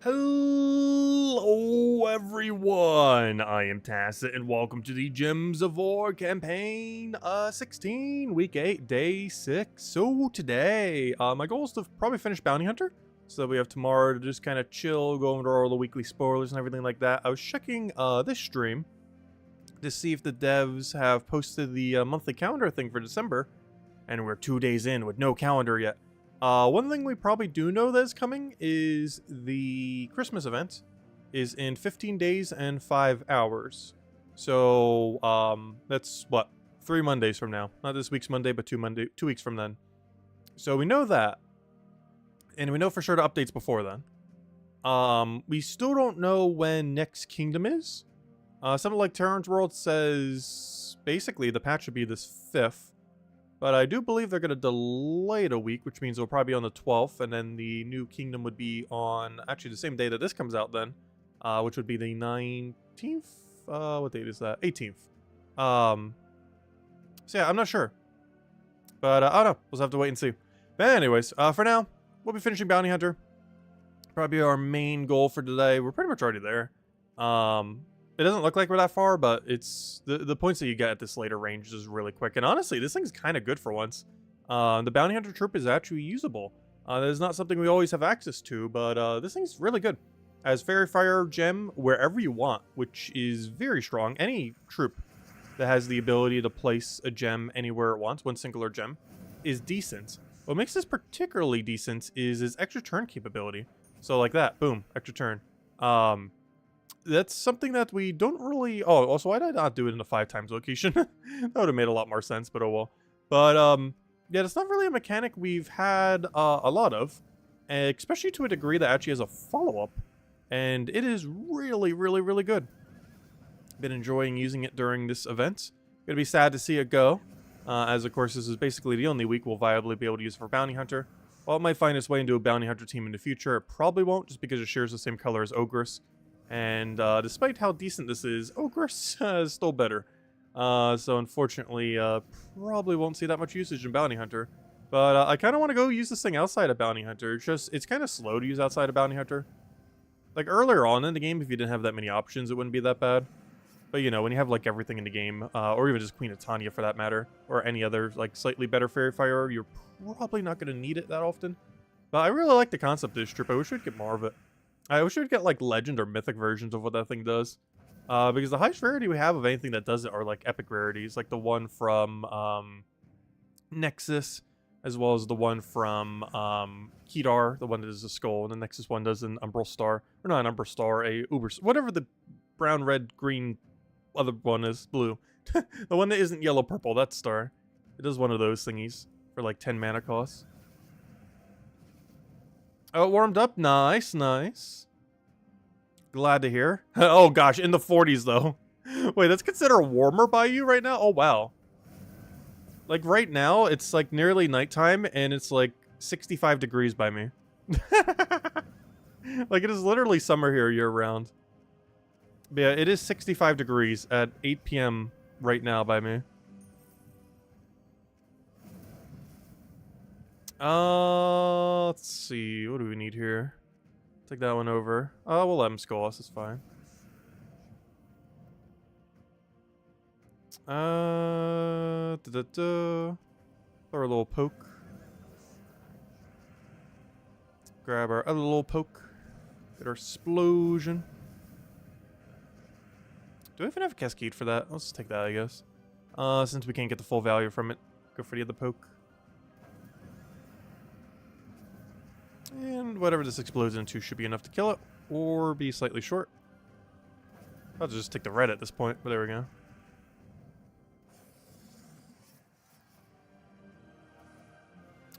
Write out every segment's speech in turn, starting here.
Hello, everyone. I am Tacit, and welcome to the Gems of War campaign 16, week 8, day 6. So today, my goal is to probably finish Bounty Hunter, so that we have tomorrow to just kind of chill, go over all the weekly spoilers and everything like that. I was checking this stream to see if the devs have posted the monthly calendar thing for December, and we're 2 days in with no calendar yet. One thing we probably do know that is coming is the Christmas event is in 15 days and 5 hours. So, that's what? 3 Mondays from now. Not this week's Monday, but 2 weeks from then. So we know that. And we know for sure the updates before then. We still don't know when Next Kingdom is. Something like Terran's World says basically the patch should be this 5th. But I do believe they're going to delay it a week, which means it'll probably be on the 12th, and then the new kingdom would be on, actually, the same day that this comes out then, which would be the 19th? What date is that? 18th. So yeah, I'm not sure. But, I don't know. We'll have to wait and see. But anyways, for now, we'll be finishing Bounty Hunter. Probably our main goal for today. We're pretty much already there. It doesn't look like we're that far, but it's the points that you get at this later range is really quick. And honestly, this thing's kind of good for once. The Bounty Hunter troop is actually usable. That is not something we always have access to, but this thing's really good. As Fairy Fire gem wherever you want, which is very strong. Any troop that has the ability to place a gem anywhere it wants, one singular gem, is decent. What makes this particularly decent is its extra turn capability. So like that, boom, extra turn. That's something that we don't really... Oh, also, why did I not do it in a 5 times location? That would have made a lot more sense, but oh well. But, yeah, it's not really a mechanic we've had a lot of, especially to a degree that actually has a follow-up, and it is really, really, really good. Been enjoying using it during this event. Gonna be sad to see it go, as of course this is basically the only week we'll viably be able to use for Bounty Hunter. While it might find its way into a Bounty Hunter team in the future, it probably won't, just because it shares the same color as Ogress. And despite how decent this is, Ogress is still better. So unfortunately, probably won't see that much usage in Bounty Hunter. But I kind of want to go use this thing outside of Bounty Hunter. It's kind of slow to use outside of Bounty Hunter. Like earlier on in the game, if you didn't have that many options, it wouldn't be that bad. But you know, when you have like everything in the game, or even just Queen of Tanya for that matter, or any other like slightly better Fairy Fire, you're probably not going to need it that often. But I really like the concept of this troop. I wish we'd get more of it. I wish we'd get like legend or mythic versions of what that thing does. Because the highest rarity we have of anything that does it are like epic rarities, like the one from Nexus, as well as the one from Kedar, the one that is a skull, and the Nexus one does an Umbral Star. Or not an Umbral Star, a Uber, whatever the brown, red, green other one is, blue. The one that isn't yellow, purple, that's Star. It does one of those thingies for like 10 mana costs. Oh, it warmed up. Nice, nice. Glad to hear. Oh, gosh. In the 40s, though. Wait, that's considered warmer by you right now? Oh, wow. Like, right now, it's, like, nearly nighttime, and it's, like, 65 degrees by me. Like, it is literally summer here year-round. But yeah, it is 65 degrees at 8 p.m. right now by me. Let's see. What do we need here? Take that one over. Oh, we'll let him skull us. It's fine. Throw a little poke. Grab our other little poke. Get our explosion. Do we even have a cascade for that? Let's just take that, I guess. Since we can't get the full value from it, go for the other poke. And whatever this explodes into should be enough to kill it, or be slightly short. I'll just take the red at this point, but there we go.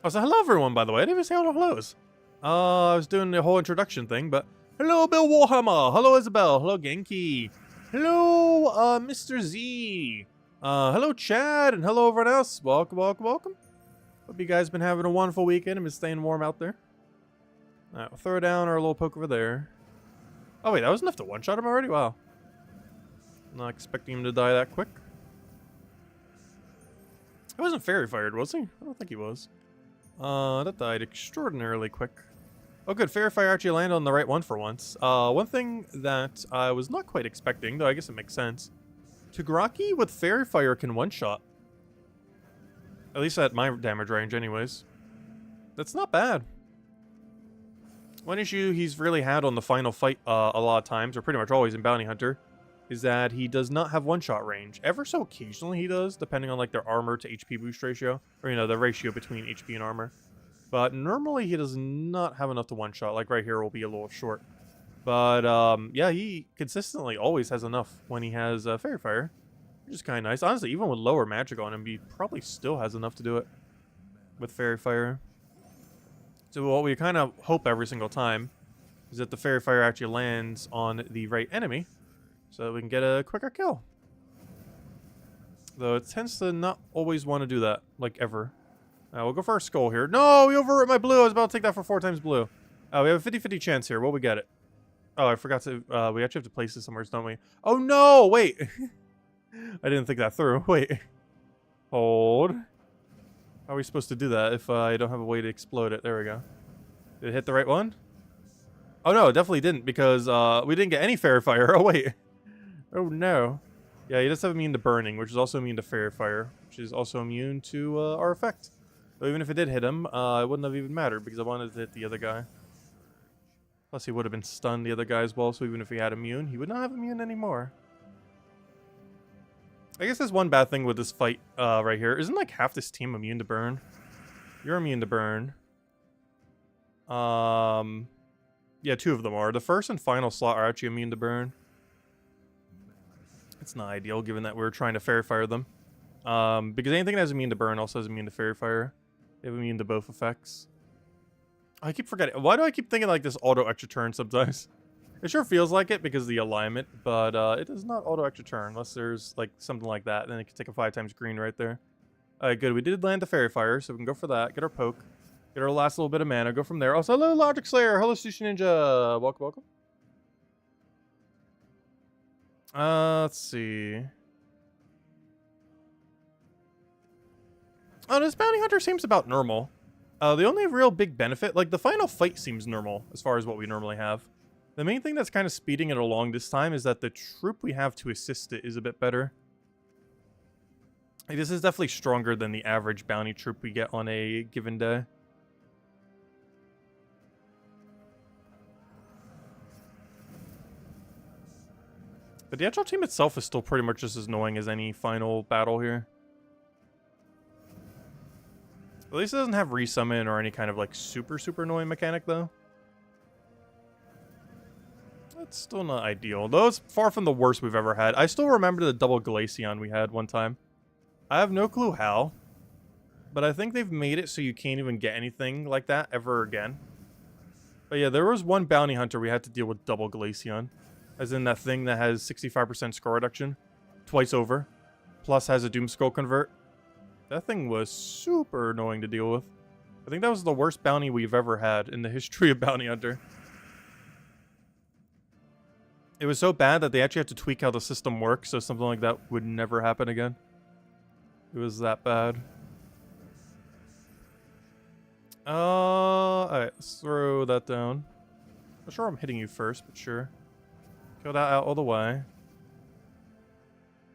Oh, so hello everyone, by the way. I didn't even say all the hellos. I was doing the whole introduction thing, but hello Bill Warhammer, hello Isabel, hello Genki, hello Mr. Z, hello Chad, and hello everyone else. Welcome, welcome, welcome. Hope you guys been having a wonderful weekend and been staying warm out there. Alright, we'll throw down our little poke over there. Oh wait, that was enough to one-shot him already? Wow. Not expecting him to die that quick. He wasn't fairy fired, was he? I don't think he was. That died extraordinarily quick. Oh, good. Fairy Fire actually landed on the right one for once. One thing that I was not quite expecting, though I guess it makes sense. Tagaraki with Fairy Fire can one-shot. At least at my damage range, anyways. That's not bad. One issue he's really had on the final fight a lot of times, or pretty much always in Bounty Hunter, is that he does not have one-shot range. Ever so occasionally he does, depending on like their armor to HP boost ratio, or the ratio between HP and armor. But normally he does not have enough to one-shot. Like right here will be a little short. But yeah, he consistently always has enough when he has Fairy Fire, which is kind of nice. Honestly, even with lower magic on him, he probably still has enough to do it with Fairy Fire. So what we kind of hope every single time is that the Fairy Fire actually lands on the right enemy, so that we can get a quicker kill. Though it tends to not always want to do that, like ever. We'll go for our skull here. No, we overwrote my blue. I was about to take that for 4 times blue. We have a 50-50 chance here. Will we get it? Oh, I forgot to... we actually have to place this somewhere, don't we? Oh, no! Wait! I didn't think that through. Wait. Hold. How are we supposed to do that if I don't have a way to explode it? There we go. Did it hit the right one? Oh, no, it definitely didn't, because we didn't get any Fairy Fire. Oh, wait. Oh, no. Yeah, he does have immune to burning, which is also immune to Fairy Fire, which is also immune to our effect. So even if it did hit him, it wouldn't have even mattered because I wanted to hit the other guy. Plus, he would have been stunned, the other guy as well, so even if he had immune, he would not have immune anymore. I guess there's one bad thing with this fight right here. Isn't like half this team immune to burn? You're immune to burn. Yeah, 2 of them are. The first and final slot are actually immune to burn. It's not ideal given that we're trying to Fairy Fire them. Because anything that has immune to burn also has immune to Fairy Fire. They have immune to both effects. I keep forgetting. Why do I keep thinking like this auto extra turn sometimes? It sure feels like it because of the alignment, but it does not auto extra turn unless there's like something like that. Then it can take a 5 times green right there. Alright, good. We did land the Fairy Fire, so we can go for that. Get our poke. Get our last little bit of mana. Go from there. Also, hello, Logic Slayer. Hello, Sushi Ninja. Welcome, welcome. Let's see. Oh, this Bounty Hunter seems about normal. The only real big benefit, like the final fight seems normal as far as what we normally have. The main thing that's kind of speeding it along this time is that the troop we have to assist it is a bit better. Like, this is definitely stronger than the average bounty troop we get on a given day. But the actual team itself is still pretty much just as annoying as any final battle here. At least it doesn't have resummon or any kind of like super annoying mechanic though. That's still not ideal. Though it's far from the worst we've ever had. I still remember the double Glaceon we had one time. I have no clue how. But I think they've made it so you can't even get anything like that ever again. But yeah, there was one bounty hunter we had to deal with double Glaceon. As in that thing that has 65% score reduction. Twice over. Plus has a Doom Skull convert. That thing was super annoying to deal with. I think that was the worst bounty we've ever had in the history of Bounty Hunter. It was so bad that they actually had to tweak how the system works so something like that would never happen again. It was that bad. Alright, let's throw that down. I'm sure I'm hitting you first, but sure. Kill that out all the way.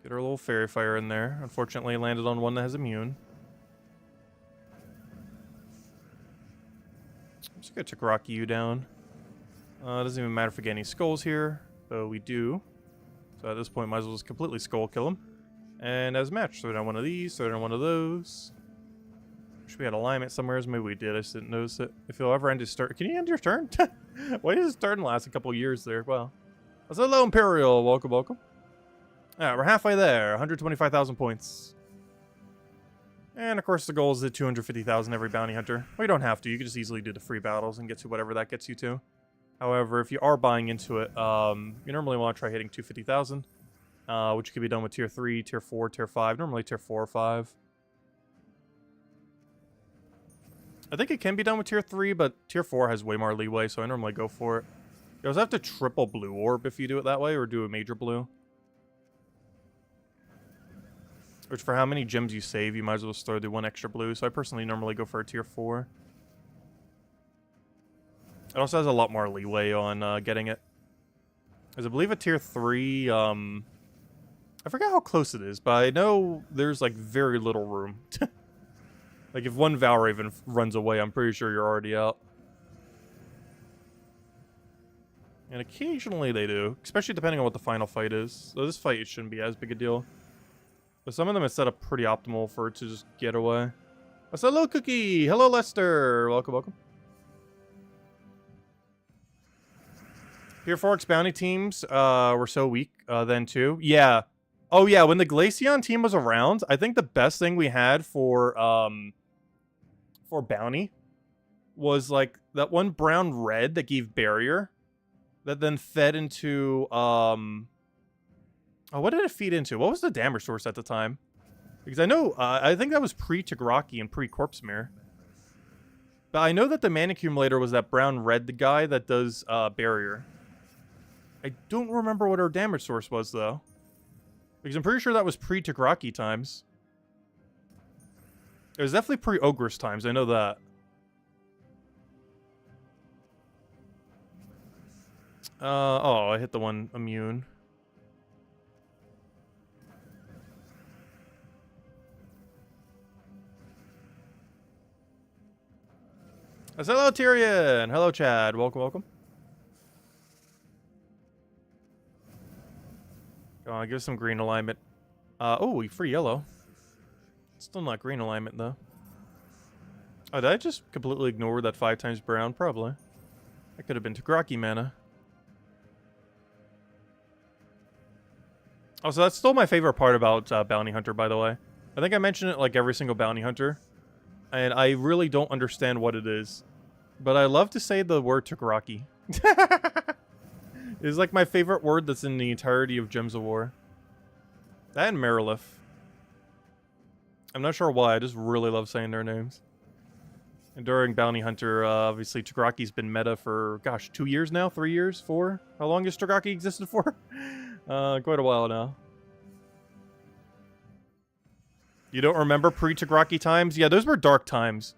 Get our little Fairy Fire in there. Unfortunately, landed on one that has immune. I'm just gonna Tagaraki you down. Doesn't even matter if we get any skulls here, though we do. So at this point, might as well just completely skull kill him. And as a match, throw down one of these, throw down one of those. Wish we had alignment somewhere. Maybe we did. I just didn't notice it. If you'll ever end his turn, can you end your turn? Why does his turn last a couple years there? Well, hello Imperial. Welcome, welcome. Alright, we're halfway there. 125,000 points. And of course the goal is the 250,000 every bounty hunter. Well, you don't have to. You can just easily do the free battles and get to whatever that gets you to. However, if you are buying into it, you normally want to try hitting 250,000. Which could be done with tier 3, tier 4, tier 5. Normally tier 4 or 5. I think it can be done with tier 3, but tier 4 has way more leeway, so I normally go for it. You also have to triple blue orb if you do it that way, or do a major blue. Which for how many gems you save, you might as well just throw the one extra blue. So I personally normally go for a tier 4. It also has a lot more leeway on getting it. Because I believe a tier 3, I forget how close it is, but I know there's, like, very little room. Like, if one Valraven runs away, I'm pretty sure you're already out. And occasionally they do, especially depending on what the final fight is. So this fight, it shouldn't be as big a deal. But some of them is set up pretty optimal for it to just get away. Oh, so hello, Cookie! Hello, Lester! Welcome, welcome. Tier 4 bounty teams were so weak then, too. Yeah. Oh, yeah, when the Glaceon team was around, I think the best thing we had for bounty was, like, that one brown-red that gave barrier. That then fed into, oh, what did it feed into? What was the damage source at the time? Because I know, I think that was pre-Tagraki and pre-Corpse Mirror. But I know that the Mana Accumulator was that brown-red guy that does, barrier. I don't remember what our damage source was, though. Because I'm pretty sure that was pre-Tagraki times. It was definitely pre-Ogress times, I know that. Oh, I hit the one immune. Hello, Tyrion! Hello, Chad. Welcome, welcome. Go on, give us some green alignment. Oh, free yellow. Still not green alignment, though. Oh, did I just completely ignore that 5 times brown? Probably. That could have been Tagraki mana. Oh, so that's still my favorite part about Bounty Hunter, by the way. I think I mention it like every single Bounty Hunter. And I really don't understand what it is. But I love to say the word Tagraki. It's like my favorite word that's in the entirety of Gems of War. That and Marilith. I'm not sure why, I just really love saying their names. And during Bounty Hunter, obviously Tagraki's been meta for, gosh, 2 years now? 3 years? 4? How long has Tagraki existed for? Quite a while now. You don't remember pre-Tagraki times? Yeah, those were dark times.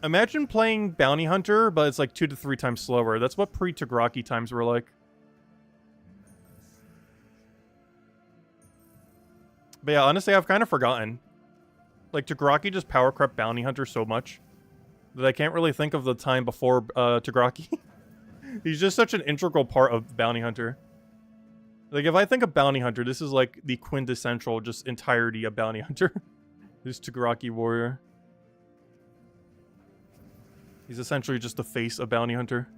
Imagine playing Bounty Hunter, but it's like 2 to 3 times slower. That's what pre-Tagraki times were like. But yeah, honestly, I've kind of forgotten. Like, Tagraki just power crept Bounty Hunter so much that I can't really think of the time before Tagraki. He's just such an integral part of Bounty Hunter. Like, if I think of Bounty Hunter, this is like the quintessential just entirety of Bounty Hunter. This Tagraki warrior. He's essentially just the face of Bounty Hunter.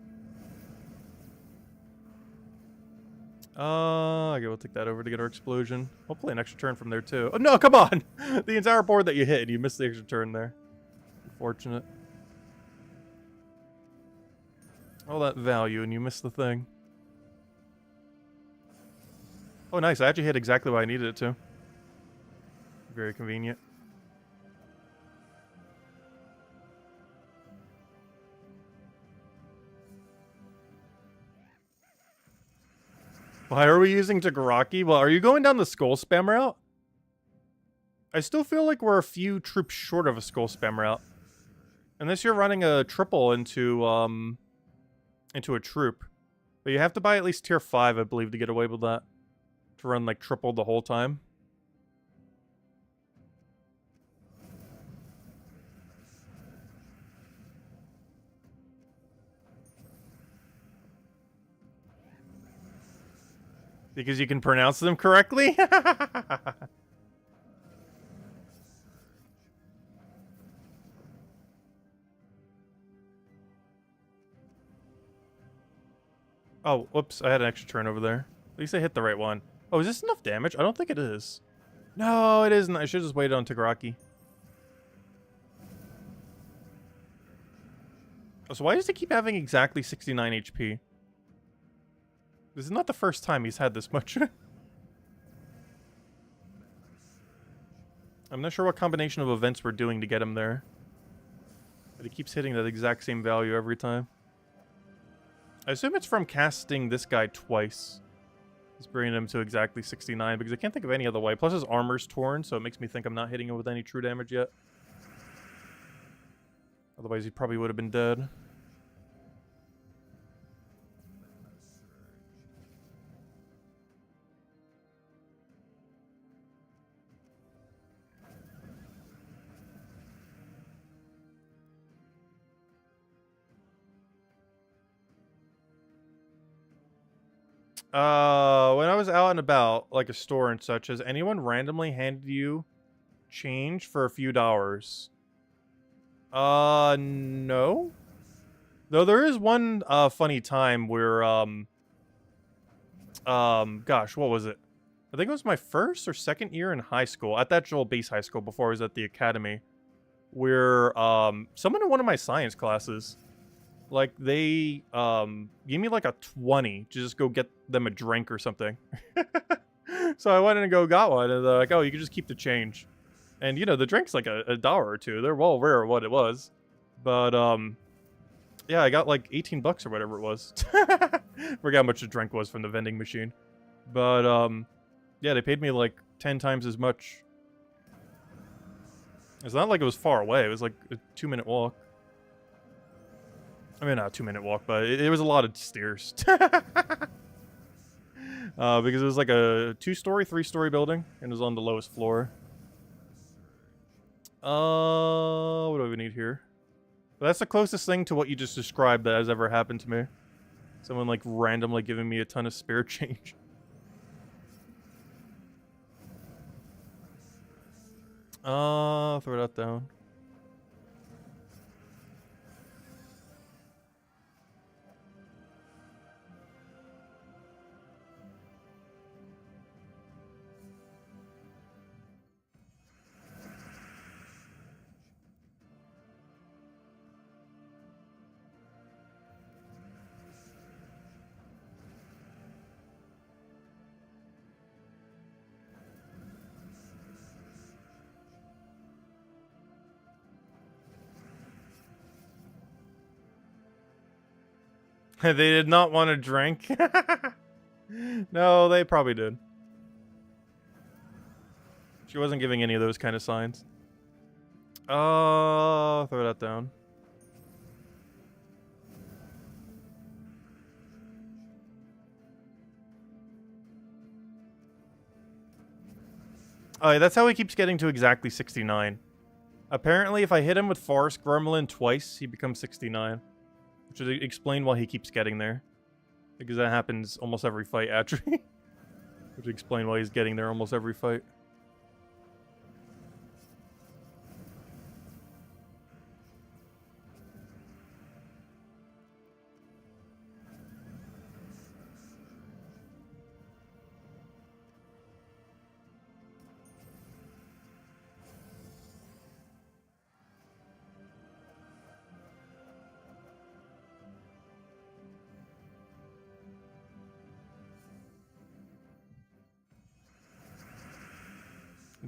Okay, we'll take that over to get our explosion. Hopefully an extra turn from there, too. Oh, no, come on! The entire board that you hit, and you missed the extra turn there. Unfortunate. All that value, and you missed the thing. Oh, nice. I actually hit exactly what I needed it to. Very convenient. Why are we using Tagraki? Well, are you going down the Skull Spam route? I still feel like we're a few troops short of a Skull Spam route. Unless you're running a triple into a troop. But you have to buy at least tier 5, I believe, to get away with that. To run, like, triple the whole time. Because you can pronounce them correctly? Oh, whoops. I had an extra turn over there. At least I hit the right one. Oh, is this enough damage? I don't think it is. No, it isn't. I should have just waited on Tagraki. Oh, so why does he keep having exactly 69 HP? This is not the first time he's had this much. I'm not sure what combination of events we're doing to get him there. But he keeps hitting that exact same value every time. I assume it's from casting this guy twice. It's bringing him to exactly 69, because I can't think of any other way. Plus his armor's torn, so it makes me think I'm not hitting him with any true damage yet. Otherwise he probably would have been dead. When I was out and about, like a store and such, has anyone randomly handed you change for a few dollars? No. Though there is one, funny time where, gosh, what was it? I think it was my first or second year in high school, at that Joel Base High School before I was at the academy, where, someone in one of my science classes, like, they, gave me, like, a 20 to just go get them a drink or something. So I went in and got one, and they're like, oh, you can just keep the change. And, you know, the drink's like a dollar or two. They're well aware of what it was. But, yeah, I got like 18 bucks or whatever it was. Forgot how much the drink was from the vending machine. But, yeah, they paid me like 10 times as much. It's not like it was far away. It was like a 2-minute walk. I mean, not a 2-minute walk, but it was a lot of stairs. Because it was like a 2-story, 3-story building, and it was on the lowest floor. What do we need here? But that's the closest thing to what you just described that has ever happened to me. Someone, like, randomly giving me a ton of spare change. Throw that down. They did not want to drink. No, they probably did. She wasn't giving any of those kind of signs. Throw that down. Oh, yeah, that's how he keeps getting to exactly 69. Apparently, if I hit him with Forest Gremlin twice, he becomes 69. Which would explain why he keeps getting there. Because that happens almost every fight, actually. Which would explain why he's getting there almost every fight.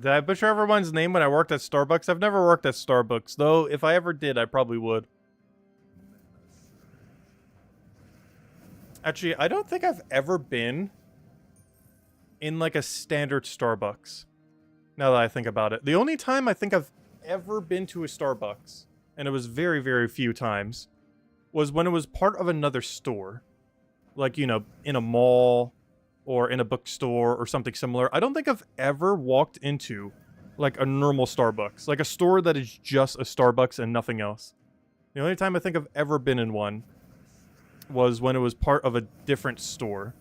Did I butcher everyone's name when I worked at Starbucks? I've never worked at Starbucks, though if I ever did, I probably would. Actually, I don't think I've ever been in like a standard Starbucks. Now that I think about it. The only time I think I've ever been to a Starbucks, and it was very, very few times, was when it was part of another store. Like, you know, in a mall or in a bookstore or something similar. I don't think I've ever walked into like a normal Starbucks. Like a store that is just a Starbucks and nothing else. The only time I think I've ever been in one was when it was part of a different store,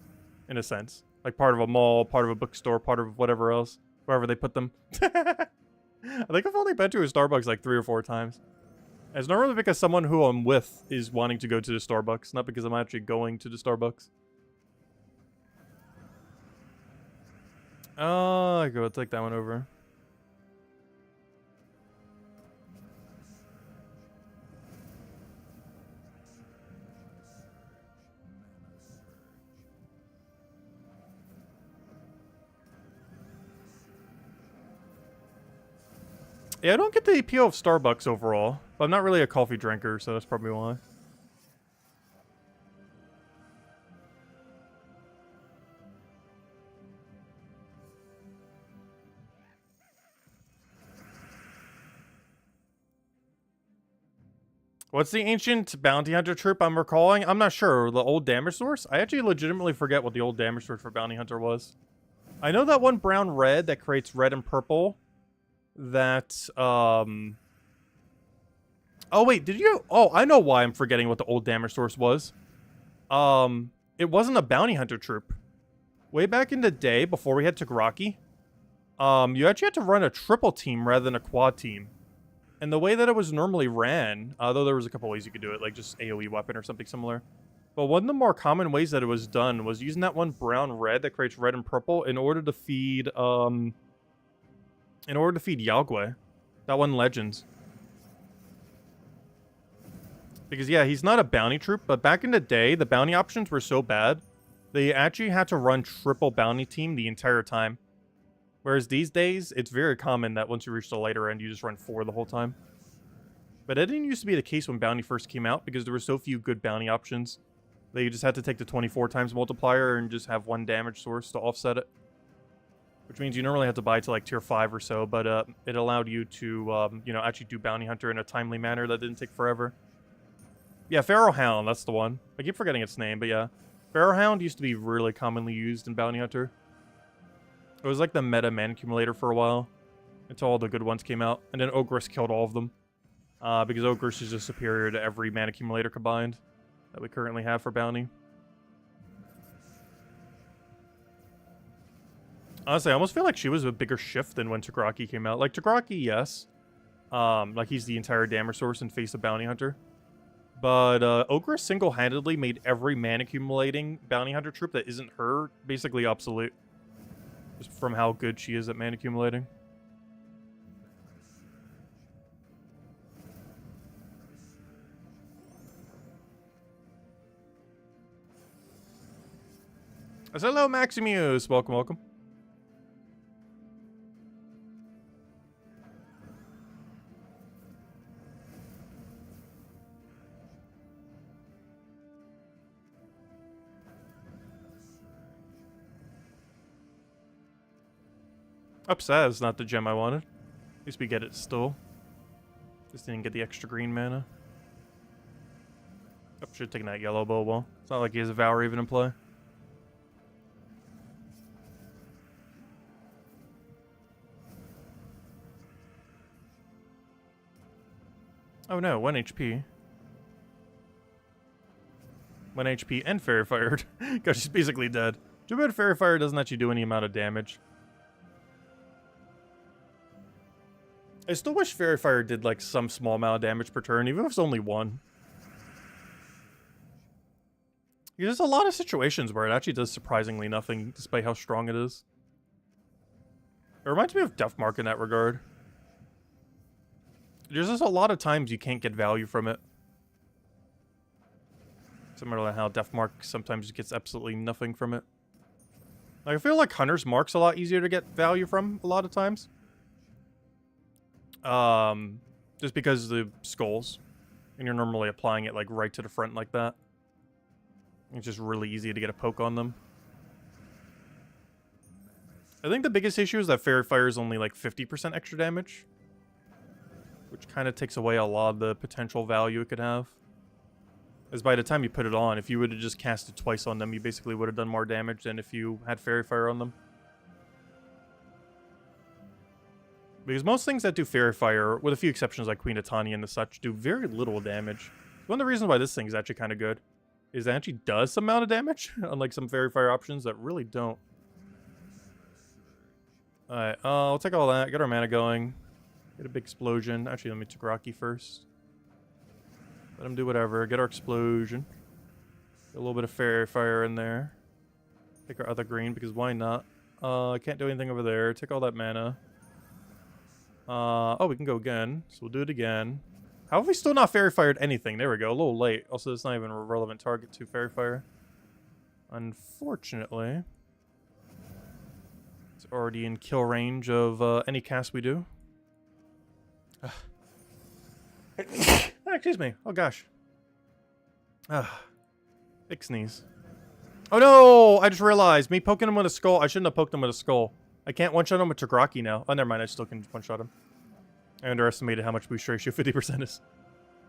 in a sense. Like part of a mall, part of a bookstore, part of whatever else. Wherever they put them. I think I've only been to a Starbucks like 3 or 4 times. And it's normally because someone who I'm with is wanting to go to the Starbucks, not because I'm actually going to the Starbucks. Oh, I go take that one over. Yeah, I don't get the appeal of Starbucks overall, but I'm not really a coffee drinker, so that's probably why. What's the ancient bounty hunter troop I'm recalling? I'm not sure. The old damage source? I actually legitimately forget what the old damage source for bounty hunter was. I know that one brown red that creates red and purple. That, Oh, wait, did you... Oh, I know why I'm forgetting what the old damage source was. It wasn't a bounty hunter troop. way back in the day, before we had Tagraki, you actually had to run a triple team rather than a quad team. And the way that it was normally ran, though there was a couple ways you could do it, like just AoE weapon or something similar. But one of the more common ways that it was done was using that one brown-red that creates red and purple in order to feed, Yagwe. That one Legends. Because, yeah, he's not a bounty troop, but back in the day, the bounty options were so bad, they actually had to run triple bounty team the entire time. Whereas these days, it's very common that once you reach the later end, you just run 4 the whole time. But it didn't used to be the case when bounty first came out, because there were so few good bounty options that you just had to take the 24 times multiplier and just have one damage source to offset it. Which means you normally have to buy to like tier 5 or so, but it allowed you to, you know, actually do bounty hunter in a timely manner that didn't take forever. Yeah, Pharaoh Hound, that's the one. I keep forgetting its name, but yeah. Pharaoh Hound used to be really commonly used in bounty hunter. It was like the meta man accumulator for a while, until all the good ones came out, and then Ogress killed all of them. Because Ogress is just superior to every man accumulator combined that we currently have for bounty. Honestly, I almost feel like she was a bigger shift than when Tagraki came out. Like, Tagraki, yes. Like, he's the entire damage source in face of bounty hunter. But Ogress single-handedly made every man accumulating bounty hunter troop that isn't her basically obsolete. Just from how good she is at man accumulating. Hello, Maximus. Welcome, welcome. Upset is not the gem I wanted. At least we get it still. Just didn't get the extra green mana. Oh, should have taken that yellow bow. Well, it's not like he has a Valor even in play. Oh no, 1 HP. 1 HP and Fairy Fired. Because she's basically dead. Too bad Fairy Fire doesn't actually do any amount of damage. I still wish Fairy Fire did like some small amount of damage per turn, even if it's only 1. There's a lot of situations where it actually does surprisingly nothing, despite how strong it is. It reminds me of Deathmark in that regard. There's just a lot of times you can't get value from it. Similar to how Deathmark sometimes gets absolutely nothing from it. Like, I feel like Hunter's Mark's a lot easier to get value from a lot of times. Just because of the skulls. And you're normally applying it like right to the front like that. It's just really easy to get a poke on them. I think the biggest issue is that Fairy Fire is only like 50% extra damage. Which kind of takes away a lot of the potential value it could have. As by the time you put it on, if you would have just cast it twice on them, you basically would have done more damage than if you had Fairy Fire on them. Because most things that do Fairy Fire, with a few exceptions like Queen of Tanya and the such, do very little damage. One of the reasons why this thing is actually kind of good is it actually does some amount of damage, unlike some Fairy Fire options that really don't. Alright, I'll take all that, get our mana going. Get a big explosion. Actually, let me Tagraki first. Let him do whatever. Get our explosion. Get a little bit of Fairy Fire in there. Take our other green, because why not? I can't do anything over there. Take all that mana. Oh, we can go again. So we'll do it again. How have we still not Fairy Fired anything? There we go. A little late. Also, it's not even a relevant target to Fairy Fire. Unfortunately. It's already in kill range of any cast we do. Excuse me. Oh, gosh. Big sneeze. Oh, no! I just realized. Me poking him with a skull. I shouldn't have poked him with a skull. I can't one-shot him with Tagraki now. Oh, never mind. I still can one-shot him. I underestimated how much boost ratio 50% is.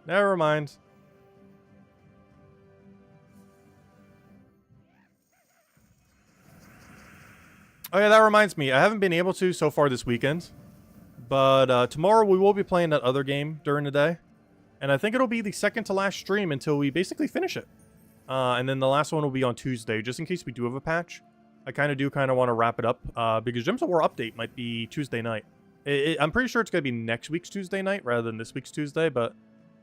Never mind. Oh, yeah, that reminds me. I haven't been able to so far this weekend. But tomorrow we will be playing that other game during the day. And I think it'll be the second to last stream until we basically finish it. And then the last one will be on Tuesday, just in case we do have a patch. I kind of want to wrap it up because Gems of War update might be Tuesday night. I'm pretty sure it's going to be next week's Tuesday night rather than this week's Tuesday, but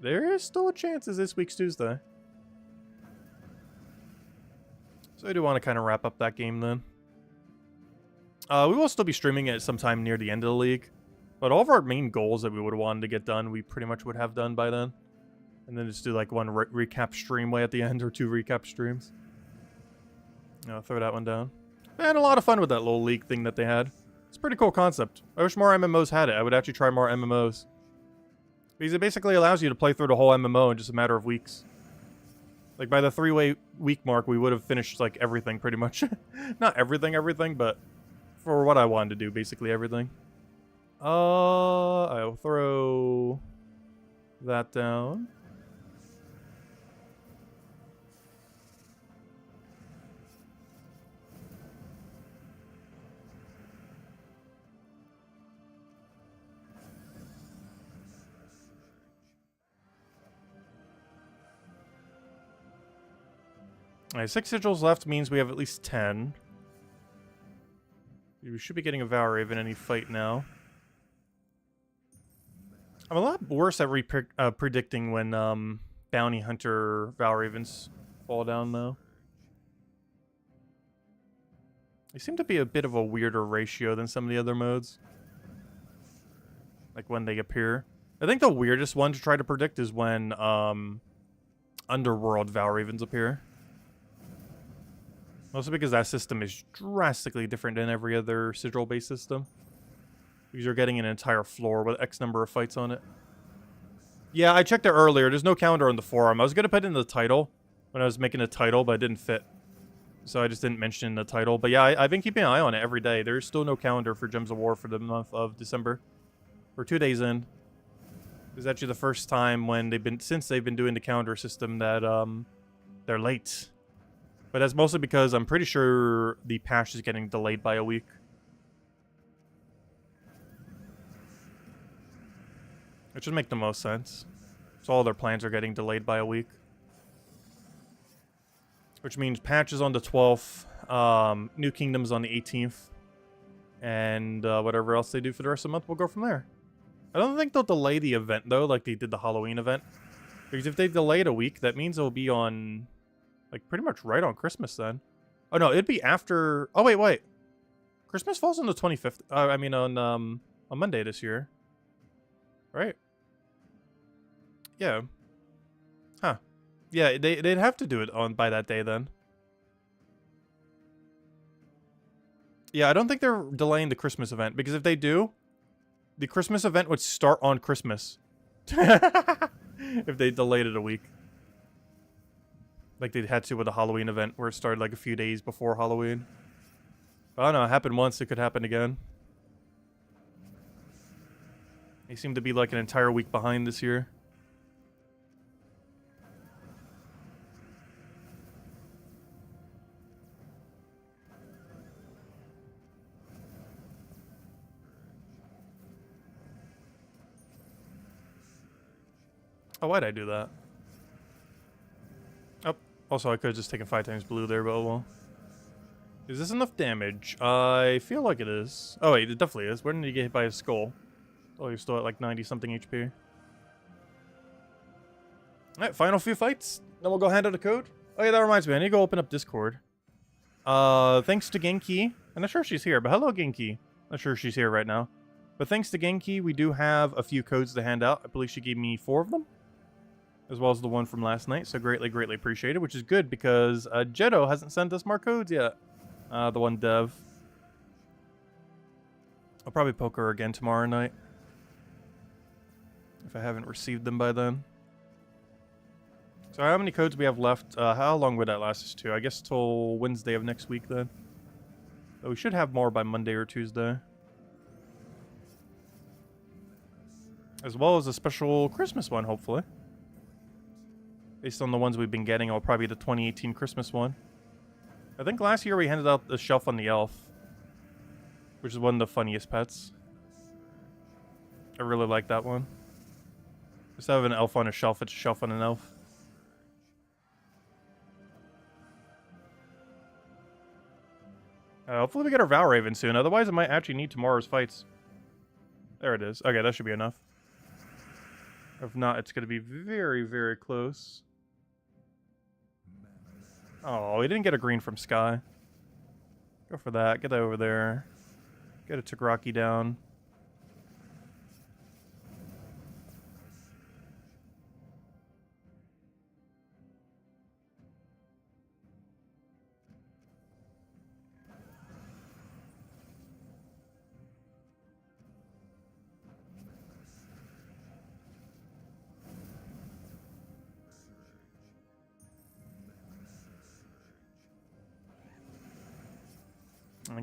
there is still a chance it's this week's Tuesday. So I do want to kind of wrap up that game then. We will still be streaming it sometime near the end of the league, but all of our main goals that we would have wanted to get done, we pretty much would have done by then. And then just do like one recap stream way at the end or 2 recap streams. I'll throw that one down. I had a lot of fun with that little league thing that they had. It's a pretty cool concept. I wish more MMOs had it. I would actually try more MMOs. Because it basically allows you to play through the whole MMO in just a matter of weeks. Like by the 3-week mark, we would have finished like everything pretty much. Not everything, but for what I wanted to do, basically everything. I'll throw that down. Alright, 6 sigils left means we have at least 10. We should be getting a Valraven any fight now. I'm a lot worse at predicting when Bounty Hunter Valravens fall down, though. They seem to be a bit of a weirder ratio than some of the other modes. Like when they appear. I think the weirdest one to try to predict is when Underworld Valravens appear. Mostly because that system is drastically different than every other sigil-based system. Because you're getting an entire floor with X number of fights on it. Yeah, I checked it earlier. There's no calendar on the forum. I was going to put it in the title when I was making a title, but it didn't fit. So I just didn't mention it in the title. But yeah, I've been keeping an eye on it every day. There's still no calendar for Gems of War for the month of December. We're 2 days in. It's actually the first time when since they've been doing the calendar system that they're late. But that's mostly because I'm pretty sure the patch is getting delayed by a week. Which would make the most sense. So all their plans are getting delayed by a week. Which means patches on the 12th, New Kingdoms on the 18th. And whatever else they do for the rest of the month, we'll go from there. I don't think they'll delay the event, though, like they did the Halloween event. Because if they delay it a week, that means it'll be on... like, pretty much right on Christmas, then. Oh, no, it'd be after... oh, wait. Christmas falls on the 25th. I mean, on Monday this year. Right? Yeah. Huh. Yeah, they'd have to do it by that day, then. Yeah, I don't think they're delaying the Christmas event, because if they do, the Christmas event would start on Christmas. If they delayed it a week. Like they had to with the Halloween event, where it started like a few days before Halloween. I don't know, it happened once, it could happen again. They seem to be like an entire week behind this year. Oh, why'd I do that? Oh, also I could have just taken 5 times blue there, but oh well. Is this enough damage? I feel like it is. Oh wait, it definitely is. Where did he get hit by his skull? Oh, he's still at like 90 something HP. Alright, final few fights. Then we'll go hand out a code. Oh yeah, that reminds me. I need to go open up Discord. Thanks to Genki. I'm not sure if she's here, but hello Genki. Not sure if she's here right now. But thanks to Genki, we do have a few codes to hand out. I believe she gave me 4 of them. As well as the one from last night. So greatly appreciated. Which is good because Jetto hasn't sent us more codes yet. The one dev. I'll probably poke her again tomorrow night. If I haven't received them by then. So how many codes we have left? How long would that last us to? I guess till Wednesday of next week then. So we should have more by Monday or Tuesday. As well as a special Christmas one, hopefully. Based on the ones we've been getting, it'll probably be the 2018 Christmas one. I think last year we handed out the shelf on the elf. Which is one of the funniest pets. I really like that one. Instead of an elf on a shelf, it's a shelf on an elf. Hopefully we get our Valraven soon, otherwise I might actually need tomorrow's fights. There it is. Okay, that should be enough. If not, it's going to be very, very close. Oh, we didn't get a green from Sky. Go for that. Get that over there. Get a Tagraki down.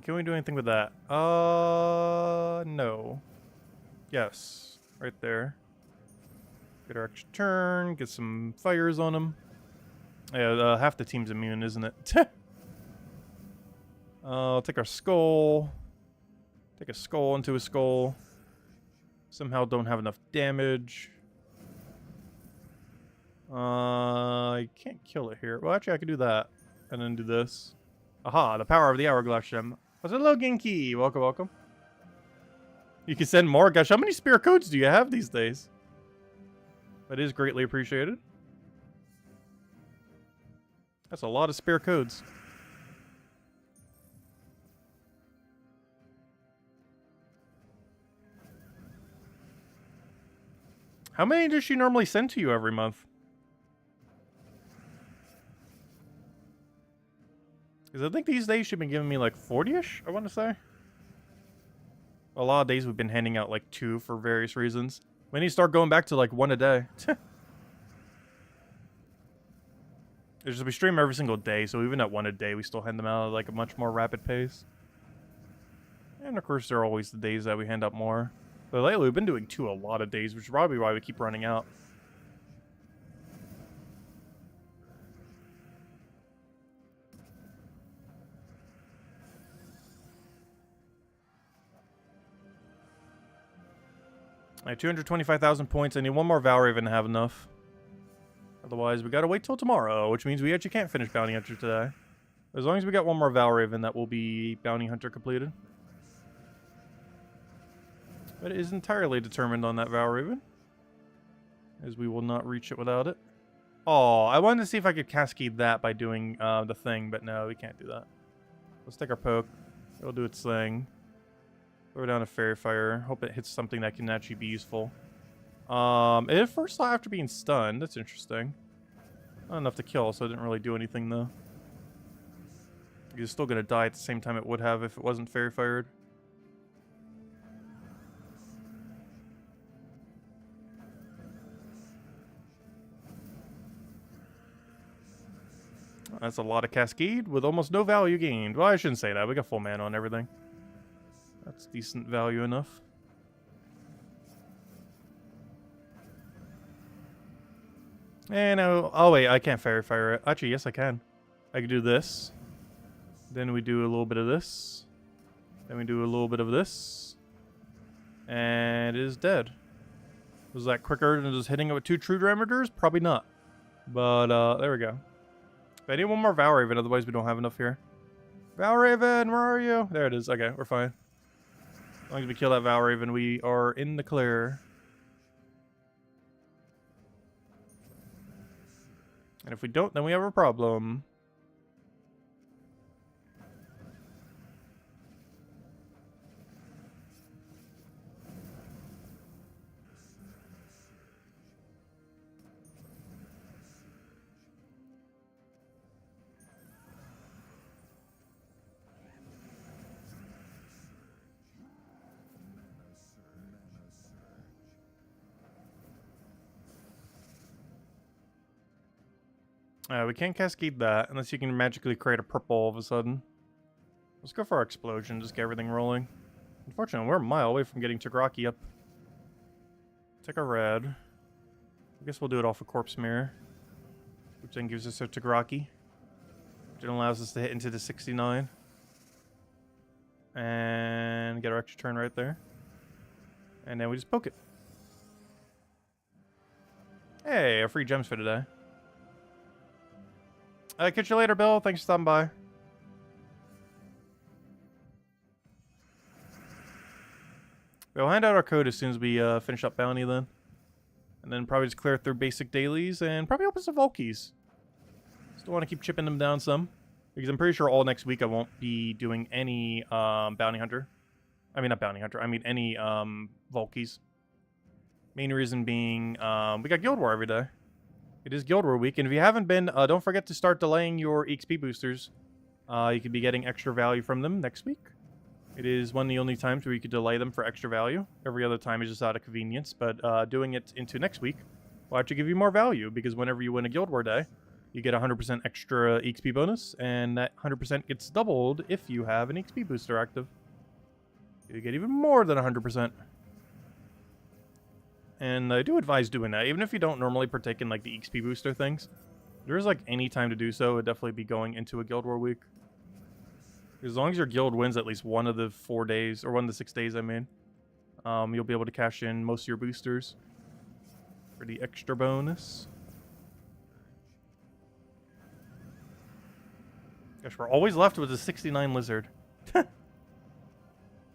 Can we do anything with that? No. Yes. Right there. Get our extra turn, get some fires on him. Yeah, half the team's immune, isn't it? Take our skull. Take a skull into a skull. Somehow don't have enough damage. I can't kill it here. Well, actually, I could do that. And then do this. Aha, the power of the Hourglass Gem. Hello, Genki. Welcome, welcome. You can send more. Gosh, how many spear codes do you have these days? That is greatly appreciated. That's a lot of spare codes. How many does she normally send to you every month? Because I think these days she's been giving me like 40-ish, I want to say. A lot of days we've been handing out like 2 for various reasons. We need to start going back to like 1 a day. It's just we stream every single day, so even at 1 a day, we still hand them out at like a much more rapid pace. And of course, there are always the days that we hand out more. But lately, we've been doing 2 a lot of days, which is probably why we keep running out. I have 225,000 points. I need 1 more Valraven to have enough. Otherwise, we gotta wait till tomorrow, which means we actually can't finish Bounty Hunter today. As long as we got 1 more Valraven, that will be Bounty Hunter completed. But it is entirely determined on that Valraven, as we will not reach it without it. Oh, I wanted to see if I could cascade that by doing the thing, but no, we can't do that. Let's take our poke. It'll do its thing. Throw down a Fairy Fire. Hope it hits something that can actually be useful. It first saw after being stunned. That's interesting. Not enough to kill, so it didn't really do anything, though. It's still going to die at the same time it would have if it wasn't Fairy Fired. That's a lot of Cascade with almost no value gained. Well, I shouldn't say that. We got full mana on everything. That's decent value enough. And oh wait, I can't Fairy Fire it. Actually, yes I can. I can do this. Then we do a little bit of this. Then we do a little bit of this. And it is dead. Was that quicker than just hitting it with 2 True Dramagers? Probably not. But there we go. I need 1 more Valraven, otherwise we don't have enough here. Valraven, where are you? There it is. Okay, we're fine. As long as we kill that Valraven, we are in the clear. And if we don't, then we have a problem. We can't cascade that unless you can magically create a purple all of a sudden. Let's go for our explosion, just get everything rolling. Unfortunately, we're a mile away from getting Tagraki up. Take a red. I guess we'll do it off a Corpse Mirror, which then gives us a Tagraki, which then allows us to hit into the 69. And get our extra turn right there. And then we just poke it. Hey, our free gems for today. Catch you later, Bill. Thanks for stopping by. We'll hand out our code as soon as we finish up bounty then. And then probably just clear through basic dailies and probably open some Volkies. Still want to keep chipping them down some. Because I'm pretty sure all next week I won't be doing any bounty hunter. I mean, not bounty hunter. I mean, any Volkies. Main reason being we got Guild War every day. It is Guild War week. And if you haven't been, don't forget to start delaying your EXP boosters. You could be getting extra value from them next week. It is one of the only times where you could delay them for extra value. Every other time is just out of convenience. But doing it into next week will actually give you more value. Because whenever you win a Guild War day, you get 100% extra EXP bonus. And that 100% gets doubled if you have an EXP booster active. You get even more than 100%. And I do advise doing that. Even if you don't normally partake in like the EXP booster things. If there's like any time to do so, it would definitely be going into a Guild War week. As long as your guild wins at least one of the 4 days, or one of the 6 days, I mean, you'll be able to cash in most of your boosters for the extra bonus. Gosh, we're always left with a 69 lizard.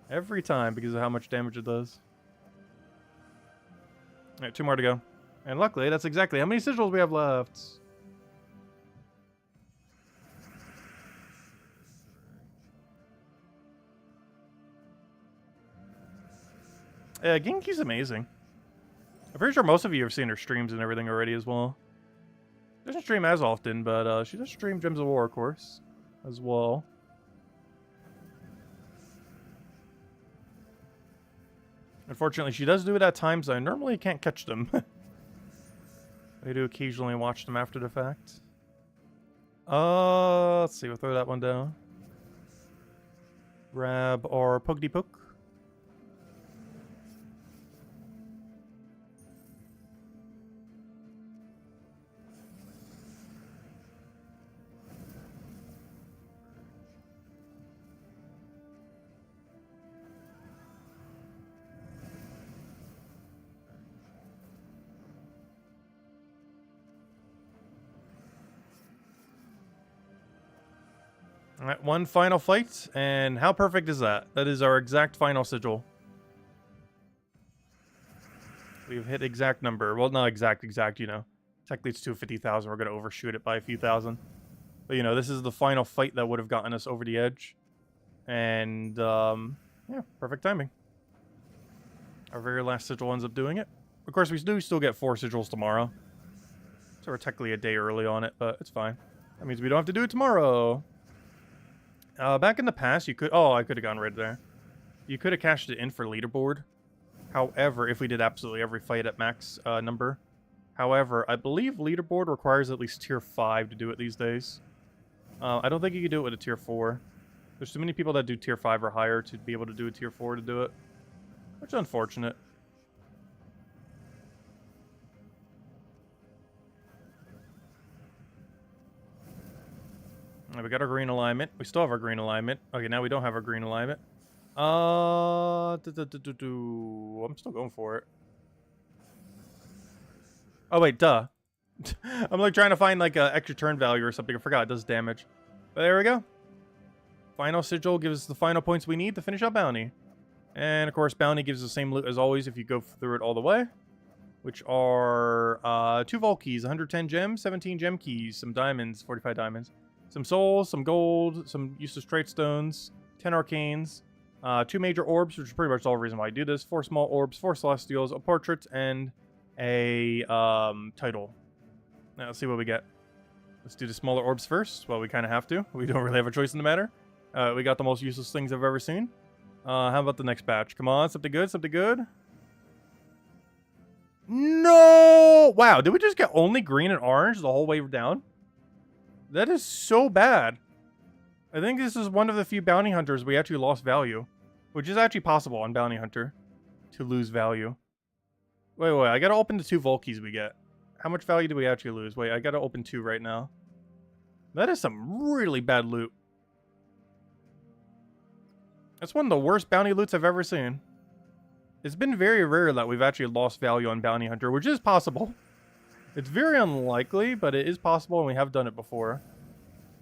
Every time because of how much damage it does. Alright, 2 more to go. And luckily, that's exactly how many sigils we have left. Yeah, Genki's amazing. I'm pretty sure most of you have seen her streams and everything already as well. She doesn't stream as often, but she does stream Gems of War, of course, as well. Unfortunately, she does do it at times I normally can't catch them. I do occasionally watch them after the fact. Let's see, we'll throw that one down. Grab our Pugdy Pook. Alright, one final fight, and how perfect is that? That is our exact final sigil. We've hit exact number. Well, not exact, you know. Technically it's 250,000. We're going to overshoot it by a few thousand. But, you know, this is the final fight that would have gotten us over the edge. And, yeah, perfect timing. Our very last sigil ends up doing it. Of course, we do still get 4 sigils tomorrow. So we're technically a day early on it, but it's fine. That means we don't have to do it tomorrow. Back in the past, you could... Oh, I could have gone right there. You could have cashed it in for leaderboard. However, if we did absolutely every fight at max number. However, I believe leaderboard requires at least tier 5 to do it these days. I don't think you can do it with a tier 4. There's too many people that do tier 5 or higher to be able to do a tier 4 to do it. Which is unfortunate. We got our green alignment. We still have our green alignment. Okay, now we don't have our green alignment. I'm still going for it. Oh, wait, duh. I'm like trying to find like an extra turn value or something. I forgot it does damage. But there we go. Final sigil gives us the final points we need to finish up bounty. And of course, bounty gives the same loot as always if you go through it all the way. Which are 2 Vault keys, 110 gems, 17 gem keys, some diamonds, 45 diamonds. Some souls, some gold, some useless trait stones, 10 arcanes, 2 major orbs, which is pretty much the whole reason why I do this, 4 small orbs, 4 celestials, a portrait, and a title. Now let's see what we get. Let's do the smaller orbs first. Well, we kind of have to. We don't really have a choice in the matter. We got the most useless things I've ever seen. How about the next batch? Come on, something good, something good. No! Wow, did we just get only green and orange the whole way down? That is so bad. I think this is one of the few bounty hunters we actually lost value. Which is actually possible on bounty hunter. To lose value. Wait, I gotta open the 2 Vault keys we get. How much value do we actually lose? Wait, I gotta open 2 right now. That is some really bad loot. That's one of the worst bounty loots I've ever seen. It's been very rare that we've actually lost value on bounty hunter, which is possible. It's very unlikely, but it is possible, and we have done it before.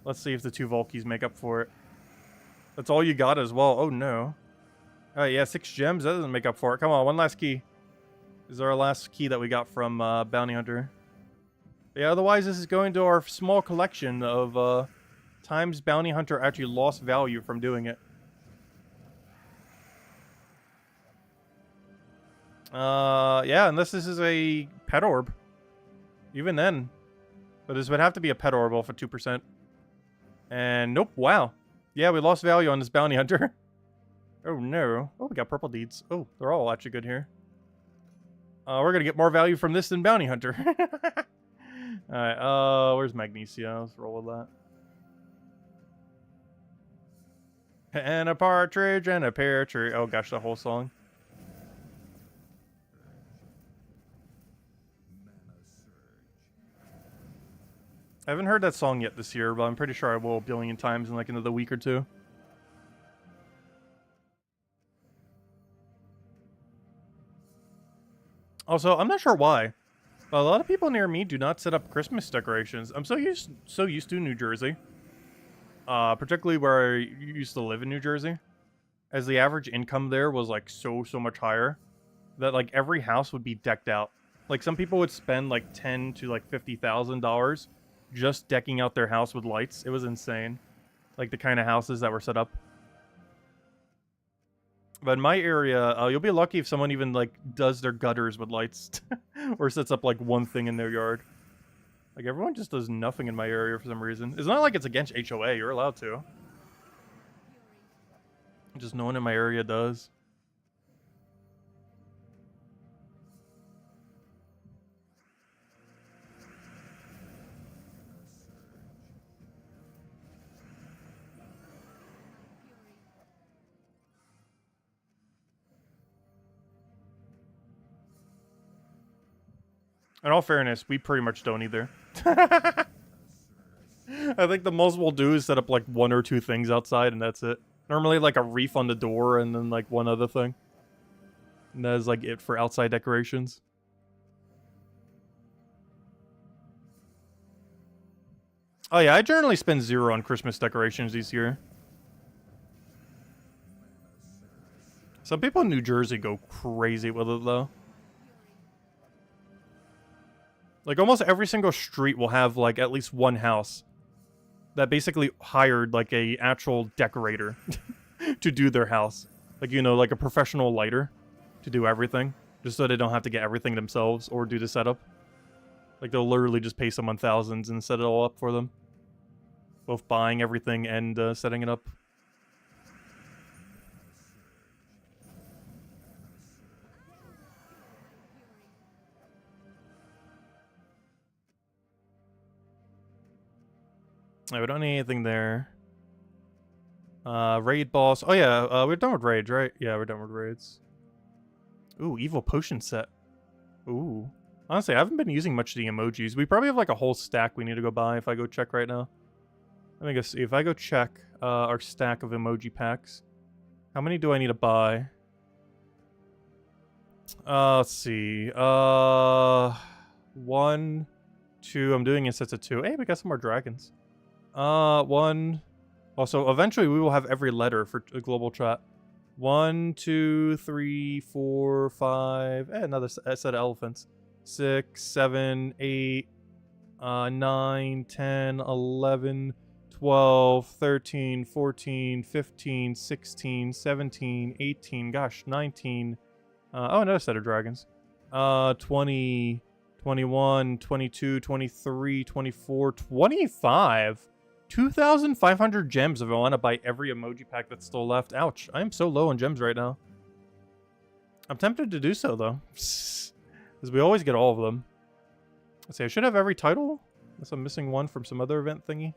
Let's see if the 2 Vault keys make up for it. That's all you got as well. Oh, no. Alright, yeah, 6 gems. That doesn't make up for it. Come on, one last key. This is our last key that we got from Bounty Hunter. Yeah, otherwise this is going to our small collection of times Bounty Hunter actually lost value from doing it. Yeah, unless this is a pet orb. Even then. But this would have to be a pet orb for 2%. And nope, wow. Yeah, we lost value on this Bounty Hunter. Oh no. Oh, we got purple deeds. Oh, they're all actually good here. We're gonna get more value from this than Bounty Hunter. Alright, where's Magnesia? Let's roll with that. And a partridge and a pear tree. Oh gosh, the whole song. I haven't heard that song yet this year, but I'm pretty sure I will a billion times in like another week or two. Also, I'm not sure why, but a lot of people near me do not set up Christmas decorations. I'm so used to New Jersey, particularly where I used to live in New Jersey, as the average income there was like so much higher that like every house would be decked out. Like some people would spend like $10,000 to like $50,000 just decking out their house with lights. It was insane, like the kind of houses that were set up. But in my area, you'll be lucky if someone even, like, does their gutters with lights. Or sets up, like, one thing in their yard. Like, everyone just does nothing in my area for some reason. It's not like it's against HOA. You're allowed to. Just no one in my area does. In all fairness, we pretty much don't either. I think the most we'll do is set up like 1 or 2 things outside and that's it. Normally like a reef on the door and then like one other thing. And that is like it for outside decorations. Oh yeah, I generally spend 0 on Christmas decorations this year. Some people in New Jersey go crazy with it though. Like, almost every single street will have, like, at least one house that basically hired, like, a actual decorator to do their house. Like, you know, like a professional lighter to do everything. Just so they don't have to get everything themselves or do the setup. Like, they'll literally just pay someone thousands and set it all up for them. Both buying everything and setting it up. We don't need anything there. Raid boss. Oh yeah, we're done with raids, right? Yeah, we're done with raids. Ooh, evil potion set. Ooh. Honestly, I haven't been using much of the emojis. We probably have like a whole stack we need to go buy if I go check right now. Let me go see. If I go check our stack of emoji packs, how many do I need to buy? Let's see. 1, 2. I'm doing in sets of 2. Hey, we got some more dragons. 1. Also, eventually we will have every letter for a global chat. 1, 2, 3, 4, 5. Another set of elephants. 6, 7, 8, 9, 10, 11, 12, 13, 14, 15, 16, 17, 18. Gosh, 19. Oh, another set of dragons. 20, 21, 22, 23, 24, 25. 2,500 gems if I want to buy every emoji pack that's still left. Ouch. I am so low on gems right now. I'm tempted to do so, though. Because we always get all of them. Let's see, I should have every title. Unless I'm missing one from some other event thingy.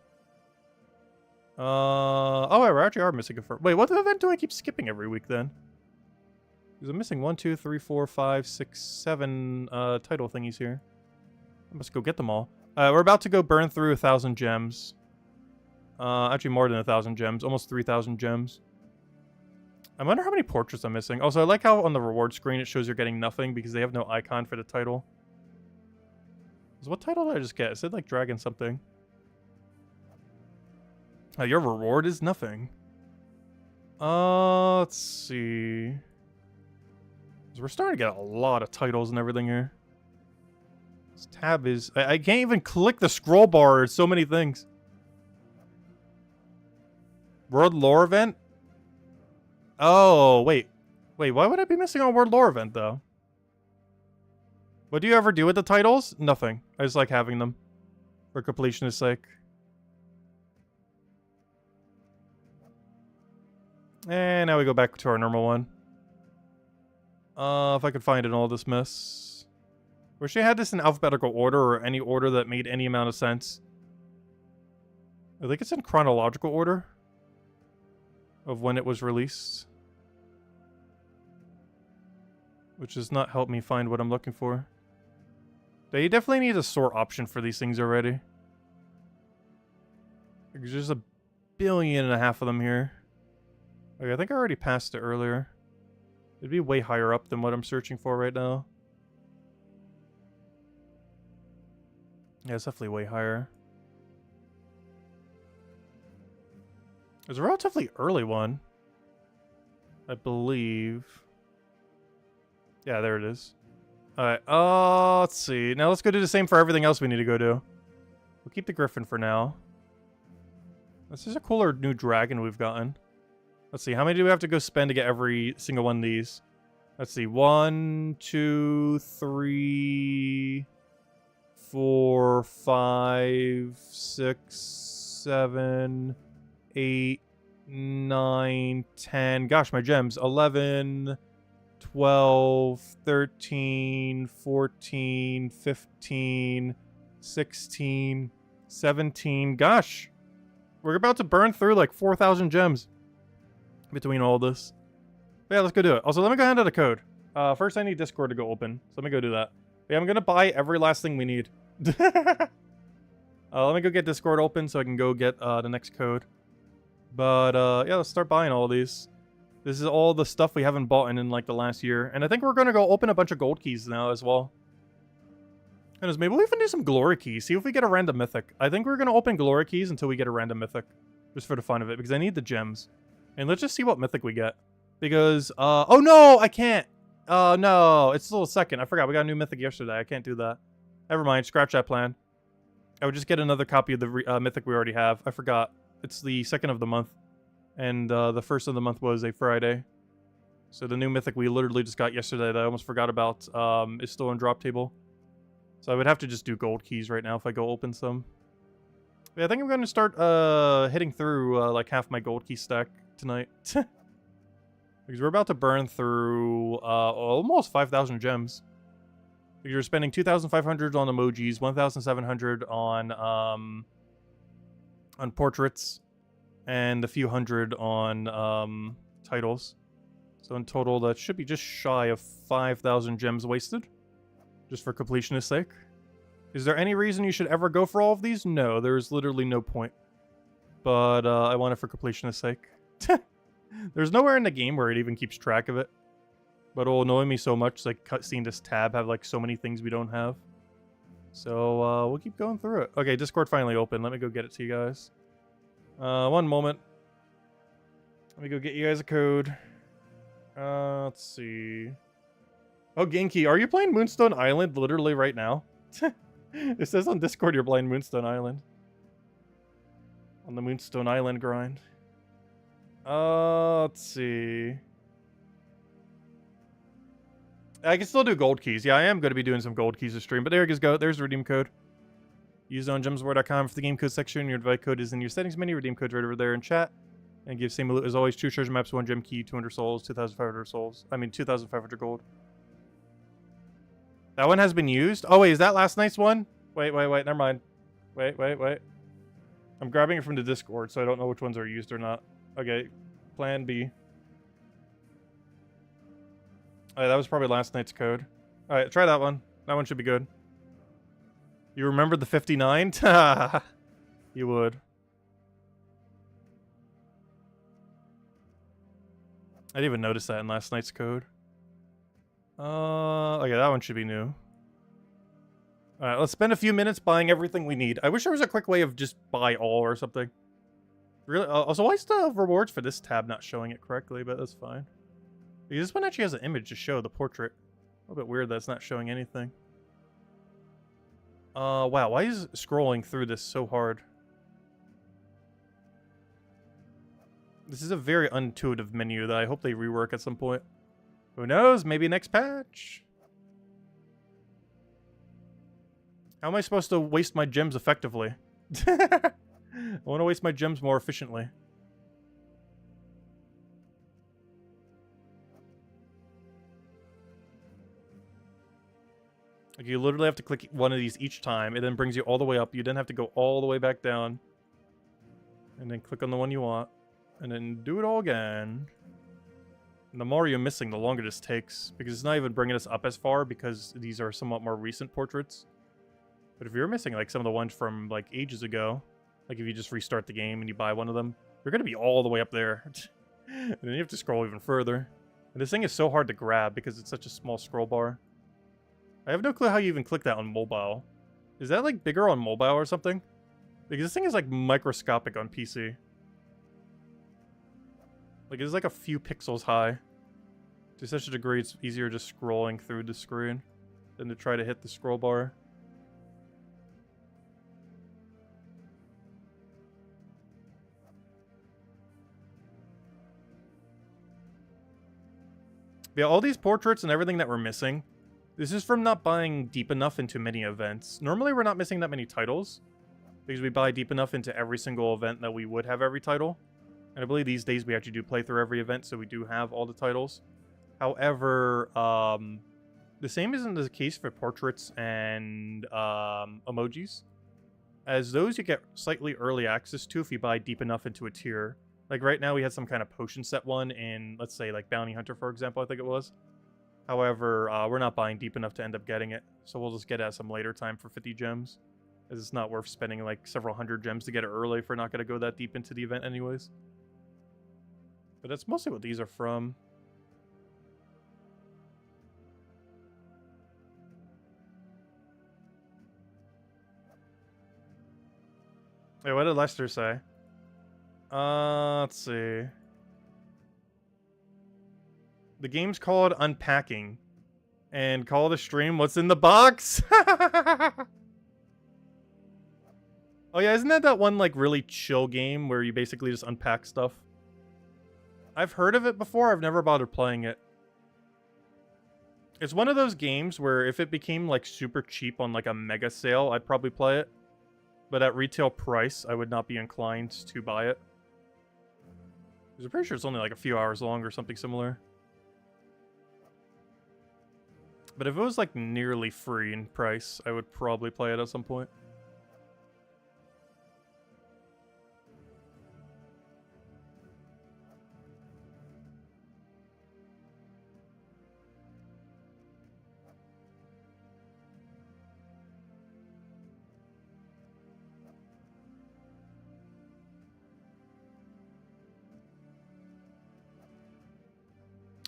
Oh, wait, we actually are missing a first. Wait, what event do I keep skipping every week, then? Because I'm missing 1, 2, 3, 4, 5, 6, 7 title thingies here. I must go get them all. We're about to go burn through 1,000 gems. Actually more than 1,000 gems. Almost 3,000 gems. I wonder how many portraits I'm missing. Also, I like how on the reward screen it shows you're getting nothing because they have no icon for the title. So what title did I just get? It said like dragon something. Your reward is nothing. Let's see. 'Cause we're starting to get a lot of titles and everything here. This tab is... I can't even click the scroll bar. There's so many things. World Lore Event? Oh, wait. Wait, why would I be missing on World Lore Event, though? What do you ever do with the titles? Nothing. I just like having them. For completionist sake. And now we go back to our normal one. If I could find in all this mess. Wish I had this in alphabetical order or any order that made any amount of sense. I think it's in chronological order of when it was released. Which does not help me find what I'm looking for. They definitely need a sort option for these things already. There's just 1.5 billion of them here. Okay, I think I already passed it earlier. It'd be way higher up than what I'm searching for right now. Yeah, it's definitely way higher. There's a relatively early one, I believe. Yeah, there it is. Alright, let's see. Now let's go do the same for everything else we need to go do. We'll keep the Griffin for now. This is a cooler new dragon we've gotten. Let's see, how many do we have to go spend to get every single one of these? Let's see, 1, 2, 3, 4, 5, 6, 7, 8, 9, 10. Gosh, my gems. 11, 12, 13, 14, 15, 16, 17. Gosh, we're about to burn through like 4,000 gems between all this. But yeah, let's go do it. Also, let me go hand out a code. First, I need Discord to go open. So let me go do that. But yeah, I'm going to buy every last thing we need. Let me go get Discord open so I can go get the next code. But yeah, let's start buying all these. This is all the stuff we haven't bought in like the last year. And I think we're going to go open a bunch of gold keys now as well. And maybe we'll even do some glory keys. See if we get a random mythic. I think we're going to open glory keys until we get a random mythic. Just for the fun of it. Because I need the gems. And let's just see what mythic we get. Because, oh no, I can't. No, it's still a second. I forgot, we got a new mythic yesterday. I can't do that. Never mind, scratch that plan. I would just get another copy of the mythic we already have. I forgot. It's the 2nd of the month. And the 1st of the month was a Friday. So the new mythic we literally just got yesterday that I almost forgot about is still in drop table. So I would have to just do gold keys right now if I go open some. But yeah, I think I'm going to start hitting through like half my gold key stack tonight. Because we're about to burn through almost 5,000 gems. You're spending 2,500 on emojis, 1,700 on portraits, and a few hundred on titles. So in total, that should be just shy of 5,000 gems wasted, just for completionist sake. Is there any reason you should ever go for all of these? No, there is literally no point. But I want it for completionist sake. There's nowhere in the game where it even keeps track of it. But it'll annoy me so much, like seeing this tab have like so many things we don't have. So we'll keep going through it. Okay, Discord finally open. Let me go get it to you guys. One moment. Let me go get you guys a code. Let's see. Oh, Genki, are you playing Moonstone Island literally right now? It says on Discord you're playing Moonstone Island. On the Moonstone Island grind. Let's see. I can still do gold keys. Yeah, I am going to be doing some gold keys to stream. But there you go. There's the redeem code. Use it on gemswar.com for the game code section. Your invite code is in your settings menu. Redeem code's right over there in chat. And give same loot as always. 2 treasure maps, 1 gem key, 200 souls, 2,500 souls. I mean, 2,500 gold. That one has been used? Oh, wait. Is that last night's one? Wait. Never mind. Wait. I'm grabbing it from the Discord, so I don't know which ones are used or not. Okay. Plan B. Alright, that was probably last night's code. Alright, try that one. That one should be good. You remember the 59? You would. I didn't even notice that in last night's code. Okay, that one should be new. Alright, let's spend a few minutes buying everything we need. I wish there was a quick way of just buy all or something. Really? Also, why is the rewards for this tab not showing it correctly? But that's fine. Because this one actually has an image to show the portrait. A little bit weird that it's not showing anything. Wow. Why is scrolling through this so hard? This is a very intuitive menu that I hope they rework at some point. Who knows? Maybe next patch. How am I supposed to waste my gems effectively? I want to waste my gems more efficiently. Like, you literally have to click one of these each time. It then brings you all the way up. You then have to go all the way back down. And then click on the one you want. And then do it all again. And the more you're missing, the longer this takes. Because it's not even bringing us up as far because these are somewhat more recent portraits. But if you're missing, like, some of the ones from, like, ages ago, like, if you just restart the game and you buy one of them, you're going to be all the way up there. And then you have to scroll even further. And this thing is so hard to grab because it's such a small scroll bar. I have no clue how you even click that on mobile. Is that, like, bigger on mobile or something? Because this thing is, like, microscopic on PC. Like, it's like a few pixels high. To such a degree, it's easier just scrolling through the screen than to try to hit the scroll bar. Yeah, all these portraits and everything that we're missing, this is from not buying deep enough into many events. Normally, we're not missing that many titles, because we buy deep enough into every single event that we would have every title. And I believe these days we actually do play through every event, so we do have all the titles. However, the same isn't the case for portraits and emojis. As those you get slightly early access to if you buy deep enough into a tier. Like right now we had some kind of potion set one in, let's say, like Bounty Hunter, for example, I think it was. However, we're not buying deep enough to end up getting it. So we'll just get it at some later time for 50 gems. As it's not worth spending like several hundred gems to get it early if we're not going to go that deep into the event anyways. But that's mostly what these are from. Wait, what did Lester say? Let's see. The game's called Unpacking. And call the stream What's in the Box? Oh yeah, isn't that one like really chill game where you basically just unpack stuff? I've heard of it before, I've never bothered playing it. It's one of those games where if it became like super cheap on like a mega sale, I'd probably play it. But at retail price, I would not be inclined to buy it. Because I'm pretty sure it's only like a few hours long or something similar. But if it was like nearly free in price, I would probably play it at some point.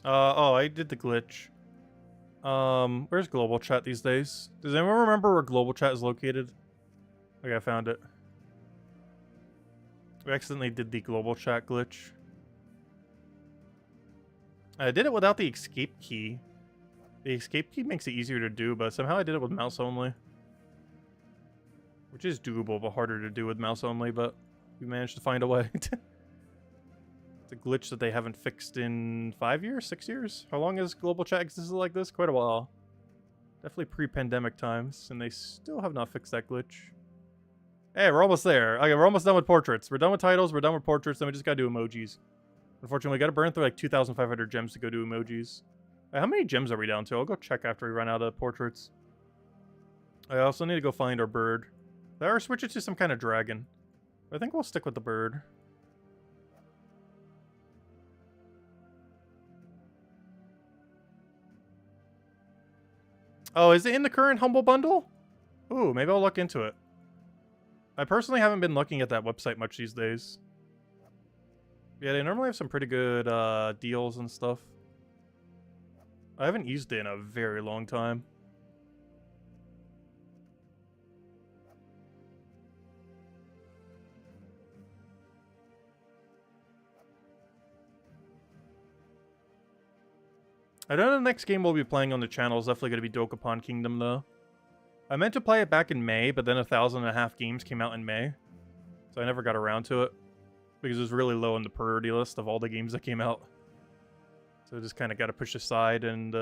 Oh, I did the glitch. Where's global chat these days? Does anyone remember where global chat is located? Okay, I found it. We accidentally did the global chat glitch. I did it without the escape key. The escape key makes it easier to do, but somehow I did it with mouse only. Which is doable, but harder to do with mouse only, but we managed to find a way. It's a glitch that they haven't fixed in 5 years, 6 years? How long has global chat existed like this? Quite a while. Definitely pre-pandemic times, and they still have not fixed that glitch. Hey, we're almost there. Okay, we're almost done with portraits. We're done with titles, we're done with portraits, then we just gotta do emojis. Unfortunately, we gotta burn through like 2,500 gems to go do emojis. How many gems are we down to? I'll go check after we run out of portraits. I also need to go find our bird. Or switch it to some kind of dragon. I think we'll stick with the bird. Oh, is it in the current Humble Bundle? Ooh, maybe I'll look into it. I personally haven't been looking at that website much these days. Yeah, they normally have some pretty good deals and stuff. I haven't used it in a very long time. I know the next game we'll be playing on the channel is definitely going to be Dokapon Kingdom, though. I meant to play it back in May, but then 1,500 games came out in May. So I never got around to it. Because it was really low on the priority list of all the games that came out. So I just kind of got to push aside and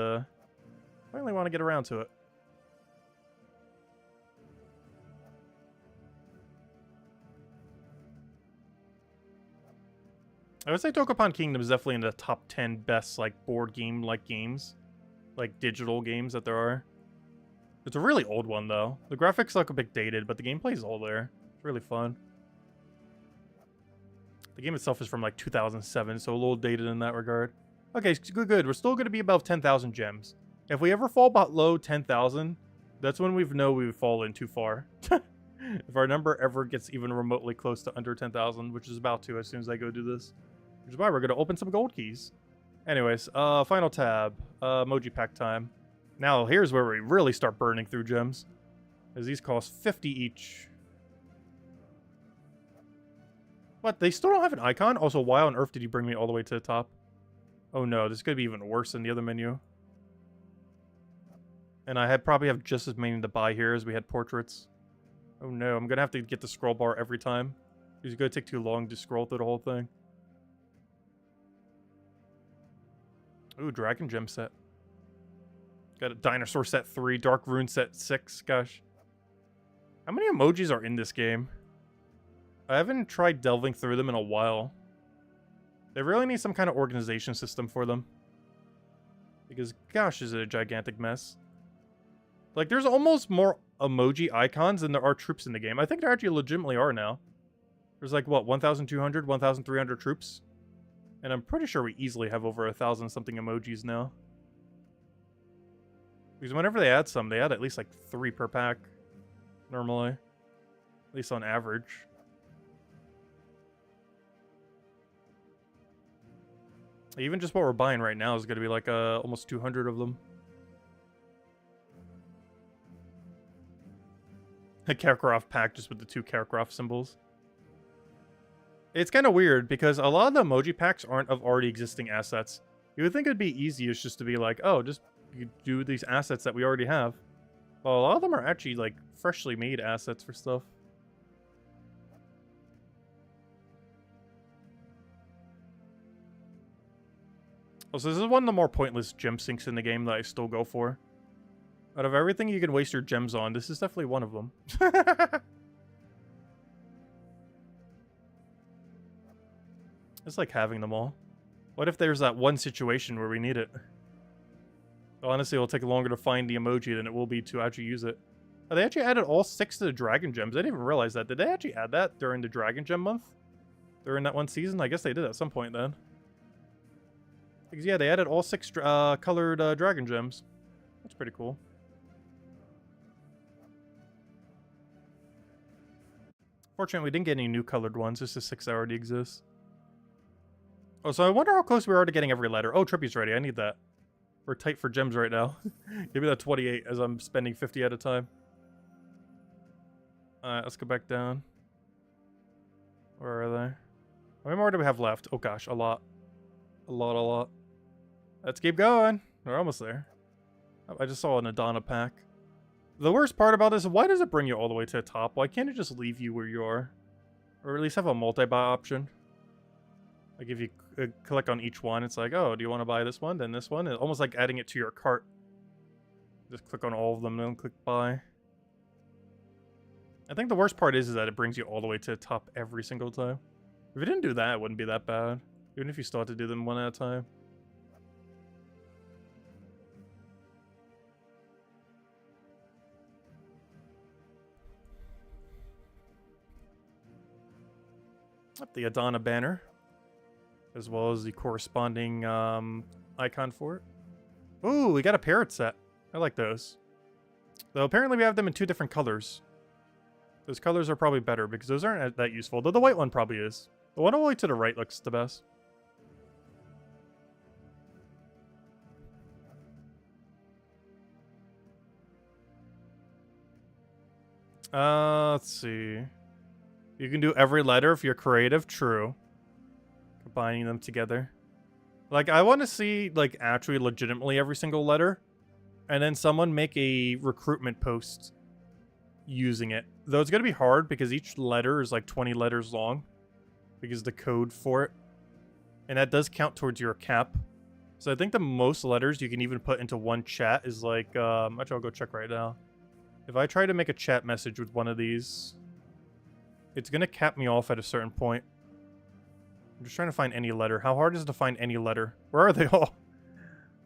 finally want to get around to it. I would say Dokapon Kingdom is definitely in the top 10 best like board game-like games. Like digital games that there are. It's a really old one though. The graphics look a bit dated, but the gameplay is all there. It's really fun. The game itself is from like 2007, so a little dated in that regard. Okay, good. We're still going to be above 10,000 gems. If we ever fall below 10,000, that's when we know we've fallen too far. If our number ever gets even remotely close to under 10,000, which is about to as soon as I go do this. Which is why we're going to open some gold keys. Anyways, final tab. Emoji pack time. Now, here's where we really start burning through gems. As these cost 50 each. What? They still don't have an icon? Also, why on earth did you bring me all the way to the top? Oh no, this is going to be even worse than the other menu. And I probably have just as many to buy here as we had portraits. Oh no, I'm going to have to get the scroll bar every time. It's going to take too long to scroll through the whole thing. Ooh, Dragon Gem set. Got a Dinosaur set 3, Dark Rune set 6, gosh. How many emojis are in this game? I haven't tried delving through them in a while. They really need some kind of organization system for them. Because, gosh, is it a gigantic mess. Like, there's almost more emoji icons than there are troops in the game. I think there actually legitimately are now. There's like, what, 1,200, 1,300 troops? And I'm pretty sure we easily have over 1,000 something emojis now. Because whenever they add some, they add at least like 3 per pack. Normally. At least on average. Even just what we're buying right now is going to be like almost 200 of them. A Kakarot pack just with the 2 Kakarot symbols. It's kind of weird because a lot of the emoji packs aren't of already existing assets. You would think it'd be easiest just to be like, oh, just do these assets that we already have. Well, a lot of them are actually like freshly made assets for stuff. Also, this is one of the more pointless gem sinks in the game that I still go for. Out of everything you can waste your gems on, this is definitely one of them. It's like having them all. What if there's that one situation where we need it? Honestly, it'll take longer to find the emoji than it will be to actually use it. Oh, they actually added all 6 to the Dragon Gems. I didn't even realize that. Did they actually add that during the Dragon Gem month? During that one season? I guess they did at some point then. Because yeah, they added all 6 colored Dragon Gems. That's pretty cool. Fortunately, we didn't get any new colored ones. Just the 6 that already exist. Oh, so I wonder how close we are to getting every letter. Oh, Trippy's ready. I need that. We're tight for gems right now. Give me that 28 as I'm spending 50 at a time. Alright, let's go back down. Where are they? How many more do we have left? Oh gosh, a lot. A lot. Let's keep going. We're almost there. Oh, I just saw an Adana pack. The worst part about this is why does it bring you all the way to the top? Why can't it just leave you where you are? Or at least have a multi-buy option? Like if you click on each one, it's like, oh, do you want to buy this one, then this one? It's almost like adding it to your cart. Just click on all of them, then click buy. I think the worst part is that it brings you all the way to the top every single time. If you didn't do that, it wouldn't be that bad. Even if you still had to do them one at a time. Up the Adana banner. As well as the corresponding icon for it. Ooh, we got a parrot set. I like those. Though apparently we have them in 2 different colors. Those colors are probably better because those aren't that useful. Though the white one probably is. The one all the way to the right looks the best. Let's see. You can do every letter if you're creative. True. Combining them together. Like, I want to see, like, actually legitimately every single letter, and then someone make a recruitment post using it. Though it's going to be hard because each letter is like 20 letters long, because the code for it. And that does count towards your cap. So I think the most letters you can even put into one chat is like, actually I'll go check right now. If I try to make a chat message with one of these, it's going to cap me off at a certain point. I'm just trying to find any letter. How hard is it to find any letter? Where are they all?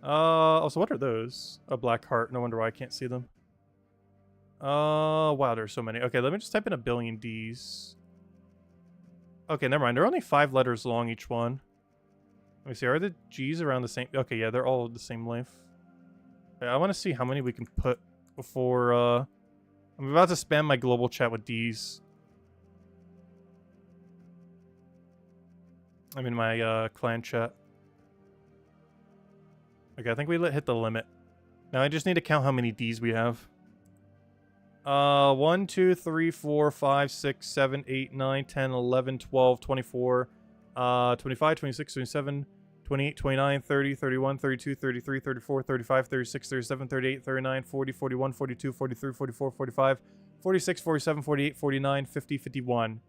Also, what are those? A black heart. No wonder why I can't see them. Wow, there's so many. Okay, let me just type in a billion Ds. Okay, never mind. They're only 5 letters long, each one. Let me see. Are the G's around the same? Okay, yeah, they're all the same length. Okay, I want to see how many we can put before, I'm about to spam my global chat with Ds. I mean, my, clan chat. Okay, I think we hit the limit. Now I just need to count how many Ds we have. 1, 2, 3, 4, 5, 6, 7, 8, 9, 10, 11, 12, 24, 25, 26, 27, 28, 29, 30, 31, 32, 33, 34, 35, 36, 37, 38, 39, 40, 41, 42, 43, 44, 45, 46, 47, 48, 49, 50, 51.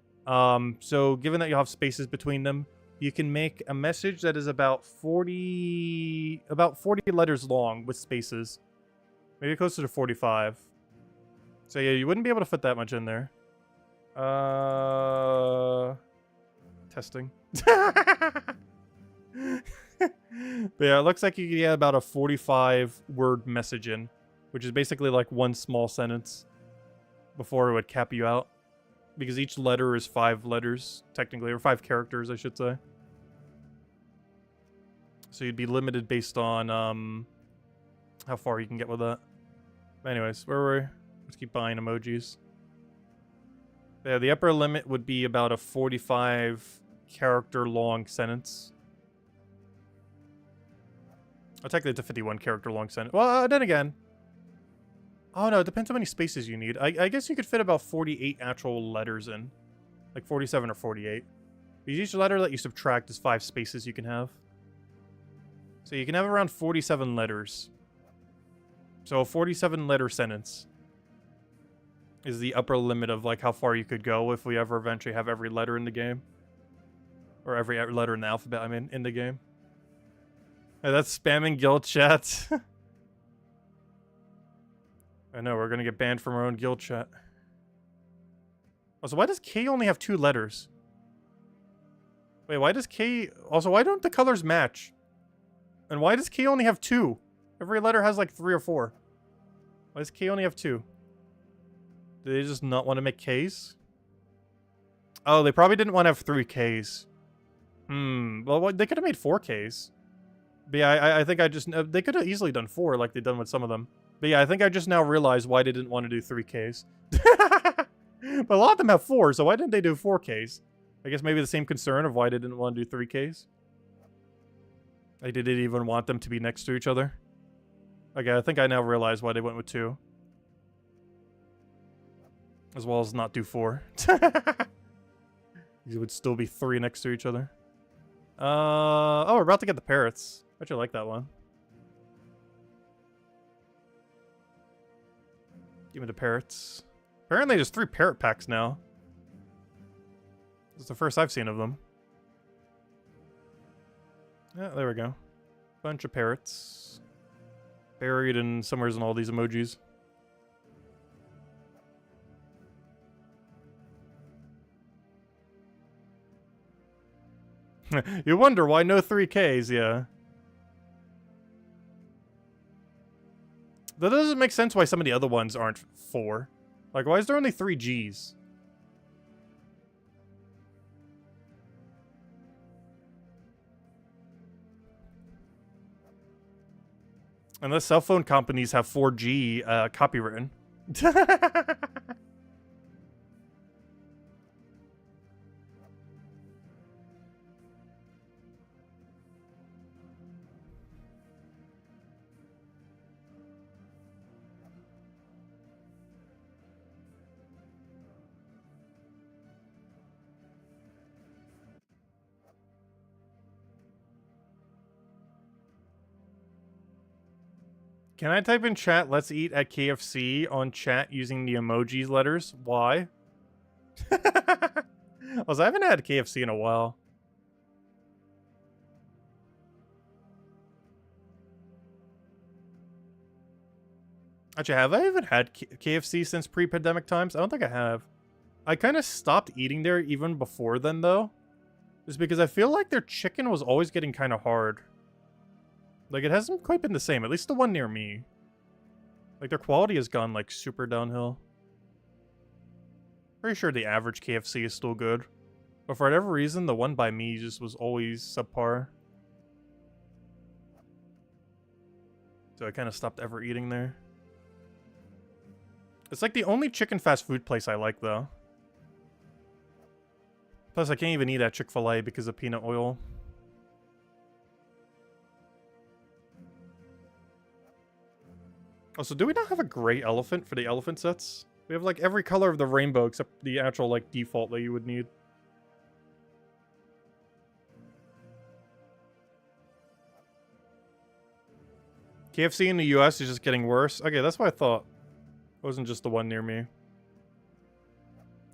So given that you have spaces between them, you can make a message that is about 40 letters long with spaces. Maybe closer to 45. So yeah, you wouldn't be able to fit that much in there. Testing. But yeah, it looks like you can get about a 45 word message in, which is basically like one small sentence before it would cap you out. Because each letter is 5 letters, technically, or 5 characters, I should say. So you'd be limited based on how far you can get with that. But anyways, where were we? Let's keep buying emojis. Yeah, the upper limit would be about a 45 character long sentence. I'll take that to 51 character long sentence. Well, then again. Oh no, it depends how many spaces you need. I guess you could fit about 48 actual letters in. Like 47 or 48. Because each letter that you subtract is 5 spaces you can have. So you can have around 47 letters. So a 47 letter sentence is the upper limit of like how far you could go if we ever eventually have every letter in the game. Or every letter in the alphabet, I mean, in the game. Hey, that's spamming guild chat. I know, we're gonna get banned from our own guild chat. Also, why does K only have 2 letters? Wait, why does K... Also, why don't the colors match? And why does K only have 2? Every letter has like 3 or 4. Why does K only have 2? Do they just not want to make Ks? Oh, they probably didn't want to have 3 Ks. Well, they could have made 4 Ks. But yeah, I think I just... They could have easily done 4 like they've done with some of them. But yeah, I think I just now realized why they didn't want to do 3 Ks. But a lot of them have 4, so why didn't they do 4 Ks? I guess maybe the same concern of why they didn't want to do 3 Ks. Like, they didn't even want them to be next to each other. Okay, I think I now realize why they went with 2. As well as not do 4. These would still be 3 next to each other. Oh, we're about to get the parrots. I actually like that one. Give me the parrots. Apparently there's 3 parrot packs now. This is the first I've seen of them. Yeah, there we go. Bunch of parrots. Buried in somewheres in all these emojis. You wonder why no 3Ks, yeah. That doesn't make sense why some of the other ones aren't 4. Like, why is there only 3 Gs? Unless cell phone companies have 4G copywritten. Can I type in chat, let's eat at KFC on chat using the emojis letters? Why? I haven't had KFC in a while. Actually, have I even had KFC since pre-pandemic times? I don't think I have. I kind of stopped eating there even before then, though. Just because I feel like their chicken was always getting kind of hard. Like, it hasn't quite been the same, at least the one near me. Like, their quality has gone, like, super downhill. Pretty sure the average KFC is still good. But for whatever reason, the one by me just was always subpar. So I kind of stopped ever eating there. It's like the only chicken fast food place I like, though. Plus, I can't even eat at Chick-fil-A because of peanut oil. Also, do we not have a gray elephant for the elephant sets? We have, like, every color of the rainbow except the actual, like, default that you would need. KFC in the US is just getting worse. Okay, that's what I thought. It wasn't just the one near me.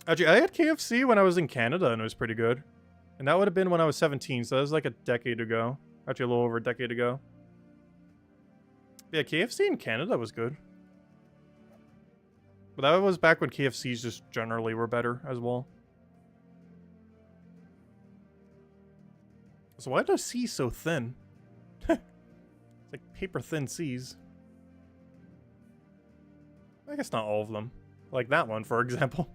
Actually, I had KFC when I was in Canada, and it was pretty good. And that would have been when I was 17, so that was like a decade ago. Actually, a little over a decade ago. Yeah, KFC in Canada was good. But that was back when KFCs just generally were better as well. So why are those C's so thin? It's like paper-thin C's. I guess not all of them. Like that one, for example.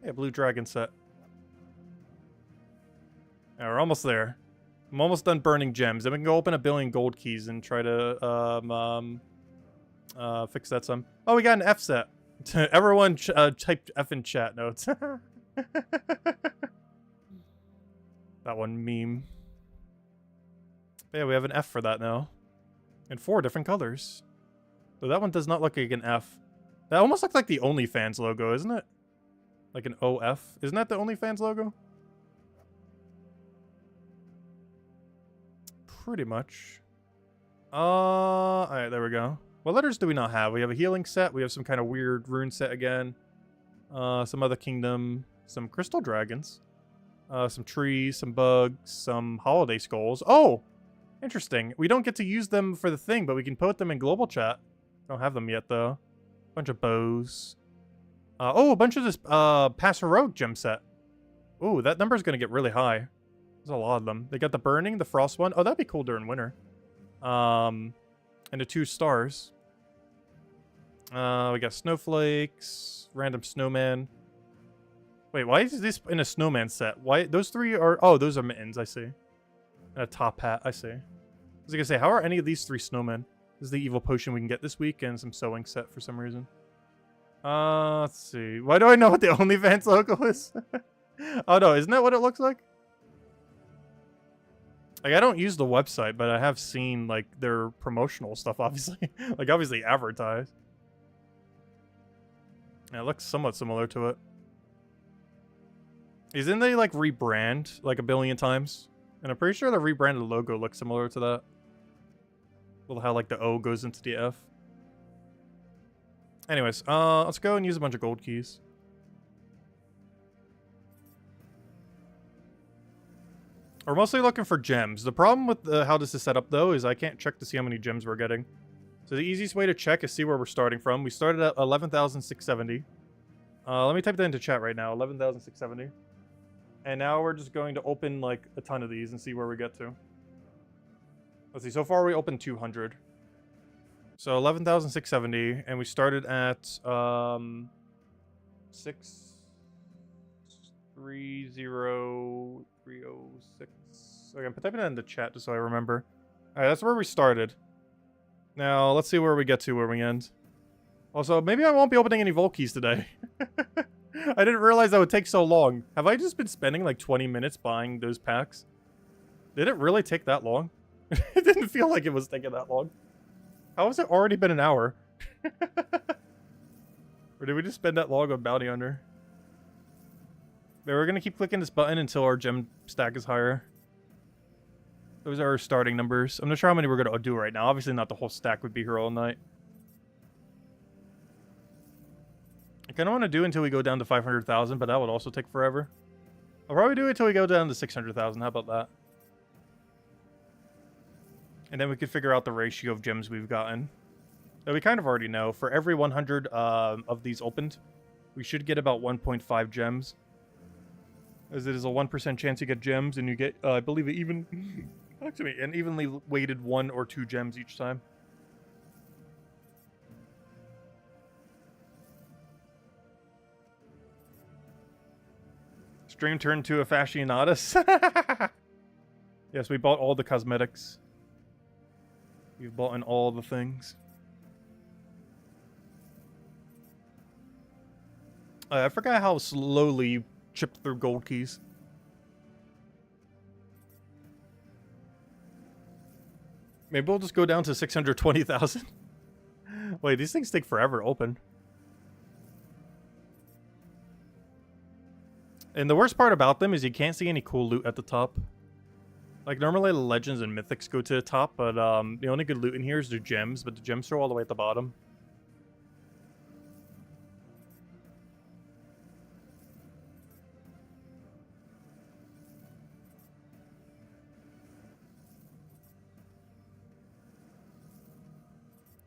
Yeah, Blue Dragon set. Yeah, we're almost there. I'm almost done burning gems. Then we can go open 1 billion gold keys and try to fix that some. Oh, we got an F set. Everyone typed F in chat notes. That one meme. But yeah, we have an F for that now. In 4 different colors. So that one does not look like an F. That almost looks like the OnlyFans logo, isn't it? Like an OF. Isn't that the OnlyFans logo? Pretty much. Alright, there we go. What letters do we not have? We have a healing set. We have some kind of weird rune set again. Some other kingdom. Some crystal dragons. Some trees, some bugs, some holiday skulls. Oh! Interesting. We don't get to use them for the thing, but we can put them in global chat. Don't have them yet, though. Bunch of bows. Oh, a bunch of this Pass Heroic gem set. Ooh, that number's gonna get really high. There's a lot of them. They got the Burning, the Frost one. Oh, that'd be cool during winter. And the 2 stars. We got Snowflakes, Random Snowman. Wait, why is this in a snowman set? Why? Those 3 are... Oh, those are mittens, I see. And a top hat, I see. I was gonna say, how are any of these 3 snowmen? This is the evil potion we can get this week, and some sewing set for some reason. Let's see. Why do I know what the OnlyFans logo is? Oh no, isn't that what it looks like? Like, I don't use the website, but I have seen, like, their promotional stuff, obviously. Like, obviously advertised. Yeah, it looks somewhat similar to it. Isn't they, like, rebrand, like, 1 billion times? And I'm pretty sure the rebranded logo looks similar to that. Well, how, like, the O goes into the F. Anyways, let's go and use a bunch of gold keys. We're mostly looking for gems. The problem with how this is set up, though, is I can't check to see how many gems we're getting. So the easiest way to check is see where we're starting from. We started at 11,670. Let me type that into chat right now, 11,670. And now we're just going to open, like, a ton of these and see where we get to. Let's see, so far we opened 200. So 11,670, and we started at 630,306. Okay, I'm typing that into chat just so I remember. Alright, that's where we started. Now, let's see where we get to where we end. Also, maybe I won't be opening any Vault keys today. I didn't realize that would take so long. Have I just been spending like 20 minutes buying those packs? Did it really take that long? It didn't feel like it was taking that long. How has it already been an hour? Or did we just spend that long on Bounty Hunter? Yeah, we're gonna keep clicking this button until our gem stack is higher. Those are our starting numbers. I'm not sure how many we're going to do right now. Obviously not the whole stack would be here all night. I kind of want to do until we go down to 500,000, but that would also take forever. I'll probably do it until we go down to 600,000. How about that? And then we could figure out the ratio of gems we've gotten. So we kind of already know. For every 100 of these opened, we should get about 1.5 gems. As it is a 1% chance you get gems, and you get, I believe, an evenly weighted 1 or 2 gems each time. Stream turned to a fashionatus. Yes, we bought all the cosmetics. We've bought in all the things. I forgot how slowly you chip through gold keys. Maybe we'll just go down to 620,000. Wait, these things take forever to open. And the worst part about them is you can't see any cool loot at the top. Like, normally the legends and mythics go to the top, but the only good loot in here is the gems, but the gems are all the way at the bottom.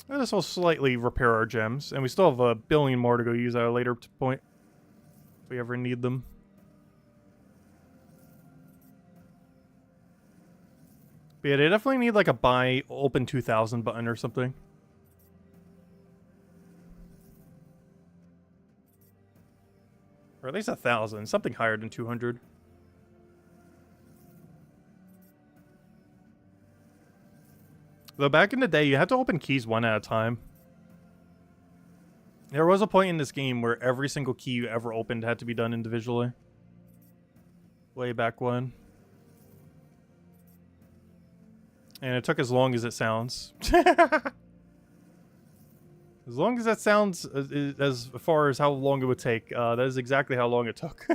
And this will slightly repair our gems, and we still have a billion more to go use at a later point if we ever need them. But yeah, they definitely need like a buy open 2000 button or something. Or at least 1,000, something higher than 200. Though back in the day, you had to open keys one at a time. There was a point in this game where every single key you ever opened had to be done individually. Way back when. And it took as long as it sounds. As long as that sounds as far as how long it would take, that is exactly how long it took.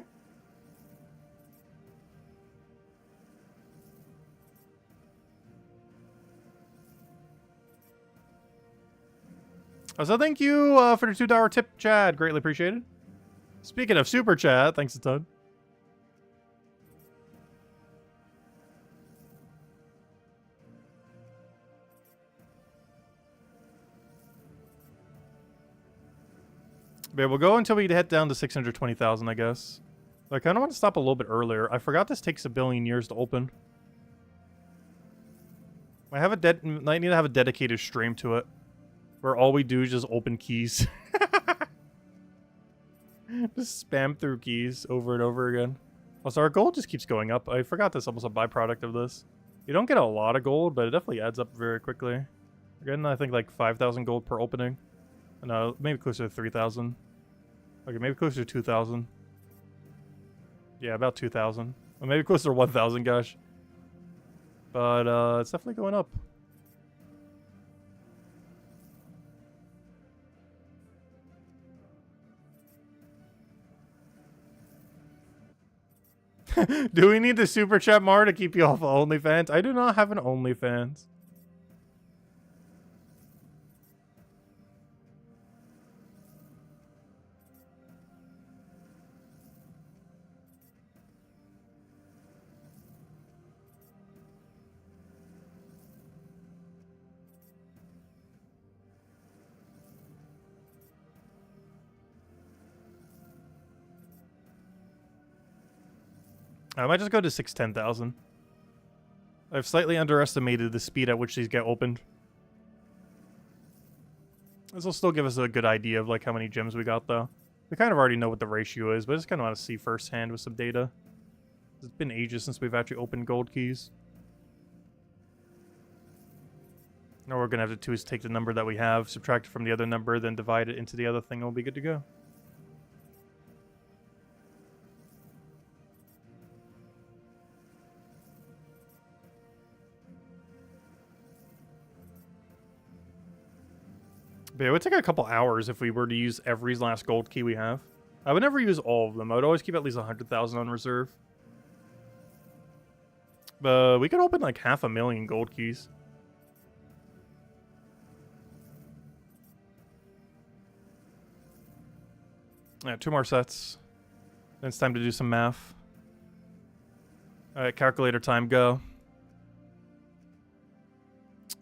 So thank you for the $2 tip, Chad. Greatly appreciated. Speaking of super chat, thanks a ton. But yeah, we'll go until we head down to 620,000, I guess. I kind of want to stop a little bit earlier. I forgot this takes a billion years to open. I need to have a dedicated stream to it, where all we do is just open keys. Just spam through keys over and over again. Also, our gold just keeps going up. I forgot that's almost a byproduct of this. You don't get a lot of gold, but it definitely adds up very quickly. We're getting, I think, like 5,000 gold per opening. No, maybe closer to 3,000. Okay, maybe closer to 2,000. Yeah, about 2,000. Or maybe closer to 1,000, gosh. But, it's definitely going up. Do we need the super chat Mar to keep you off of OnlyFans? I do not have an OnlyFans. I might just go to 610,000. I've slightly underestimated the speed at which these get opened. This will still give us a good idea of like how many gems we got, though. We kind of already know what the ratio is, but I just kind of want to see firsthand with some data. It's been ages since we've actually opened gold keys. Now we're going to have to do is take the number that we have, subtract it from the other number, then divide it into the other thing, and we'll be good to go. But it would take a couple hours if we were to use every last gold key we have. I would never use all of them. I would always keep at least 100,000 on reserve. But we could open like 500,000 gold keys. Yeah, 2 more sets. Then it's time to do some math. Alright, calculator time, go.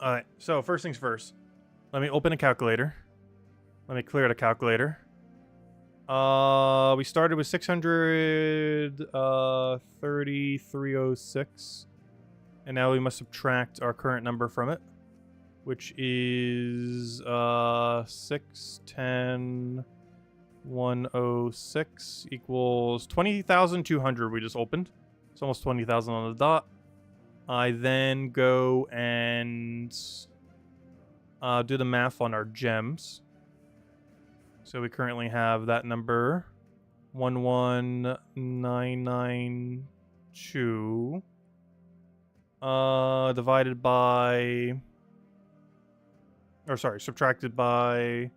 Alright, so first things first. Let me open a calculator. Let me clear the calculator. We started with 633.06. And now we must subtract our current number from it, which is 610,106 equals 20,200 we just opened. It's almost 20,000 on the dot. I then go and do the math on our gems. So we currently have that number 11992 divided by, or sorry, subtracted by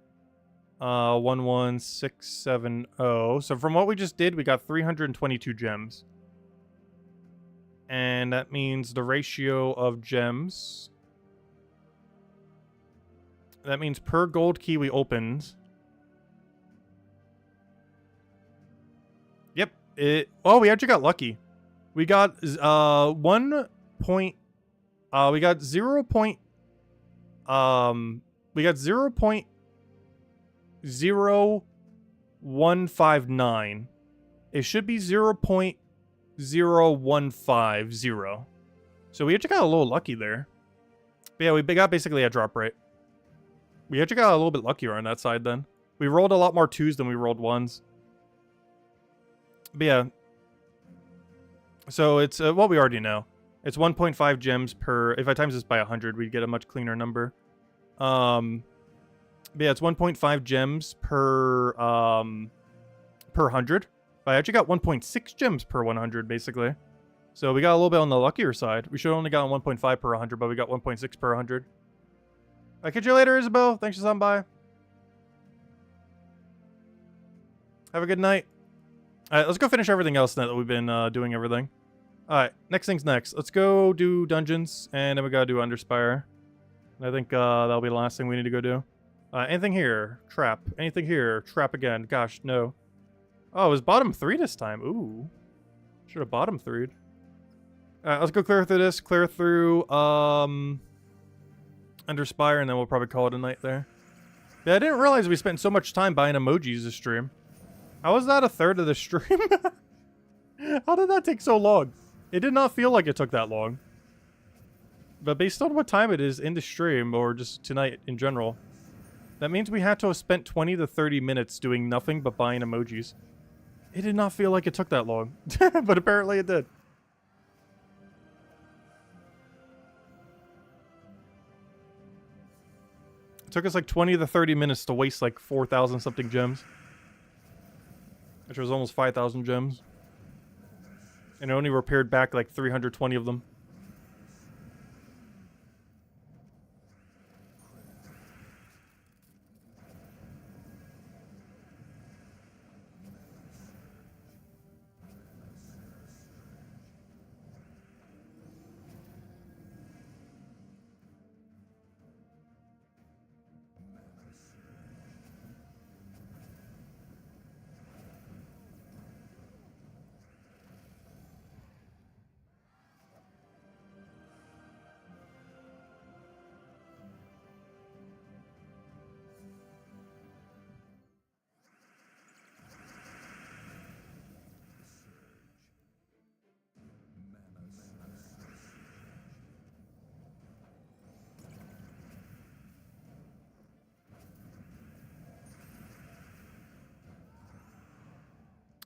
11670. So from what we just did, we got 322 gems. And that means the ratio of gems, that means per gold key we opened. Yep. Oh, we actually got lucky. We got we got 0.0159. It should be 0.0150. So we actually got a little lucky there. But yeah, we got basically a drop rate. We actually got a little bit luckier on that side then. We rolled a lot more 2s than we rolled 1s. But yeah. So it's what we already know. It's 1.5 gems per... If I times this by 100, we'd get a much cleaner number. But yeah, it's 1.5 gems per 100. But I actually got 1.6 gems per 100, basically. So we got a little bit on the luckier side. We should have only gotten 1.5 per 100, but we got 1.6 per 100. I'll catch you later, Isabel. Thanks for stopping by. Have a good night. Alright, let's go finish everything else now that we've been doing everything. Alright, next thing's next. Let's go do dungeons, and then we gotta do Underspire. And I think that'll be the last thing we need to go do. Anything here? Trap. Anything here? Trap again. Gosh, no. Oh, it was bottom 3 this time. Ooh. Should have bottom 3'd. Alright, let's go clear through this. Clear through, Underspire, and then we'll probably call it a night there. Yeah, I didn't realize we spent so much time buying emojis this stream. How was that a third of the stream? How did that take so long? It did not feel like it took that long. But based on what time it is in the stream, or just tonight in general, that means we had to have spent 20 to 30 minutes doing nothing but buying emojis. It did not feel like it took that long. But apparently it did. It took us like 20 to 30 minutes to waste like 4,000 something gems. Which was almost 5,000 gems. And it only repaired back like 320 of them.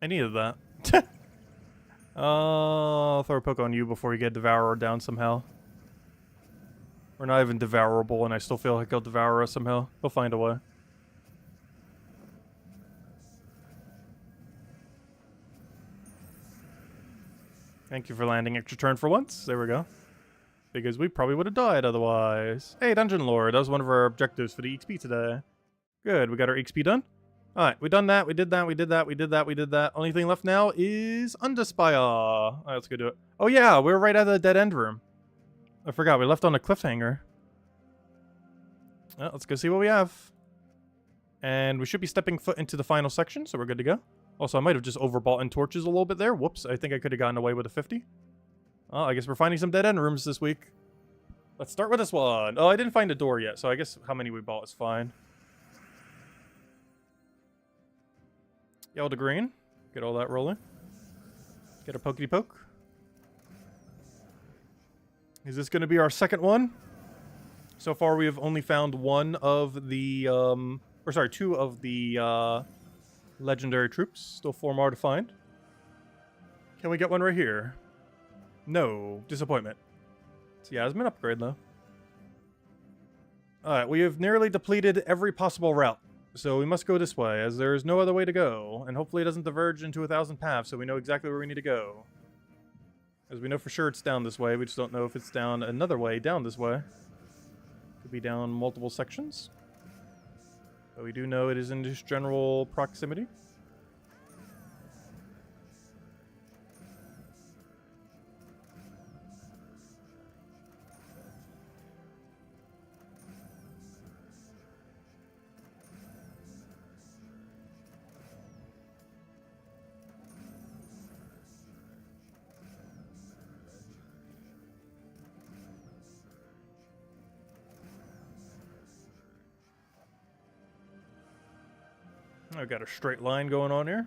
I needed that. I'll throw a poke on you before you get devoured down somehow. We're not even devourable, and I still feel like he'll devour us somehow. He'll find a way. Thank you for landing extra turn for once. There we go. Because we probably would have died otherwise. Hey, Dungeon Lord. That was one of our objectives for the XP today. Good. We got our XP done. Alright, we done that, we did that, we did that, we did that, we did that. Only thing left now is Underspire. Alright, let's go do it. Oh yeah, we're right out of the dead end room. I forgot, we left on a cliffhanger. Well, let's go see what we have. And we should be stepping foot into the final section, so we're good to go. Also, I might have just overbought in torches a little bit there. Whoops, I think I could have gotten away with a 50. Oh, I guess we're finding some dead end rooms this week. Let's start with this one. Oh, I didn't find a door yet, so I guess how many we bought is fine. Yellow to green. Get all that rolling. Get a pokey poke. Is this going to be our second one? So far, we have only found one of the, two of the, legendary troops. Still 4 more to find. Can we get one right here? No. Disappointment. It's the Yasmin upgrade, though. Alright, we have nearly depleted every possible route. So we must go this way, as there is no other way to go. And hopefully it doesn't diverge into 1,000 paths, so we know exactly where we need to go. As we know for sure it's down this way, we just don't know if it's down another way down this way. Could be down multiple sections. But we do know it is in this general proximity. I've got a straight line going on here.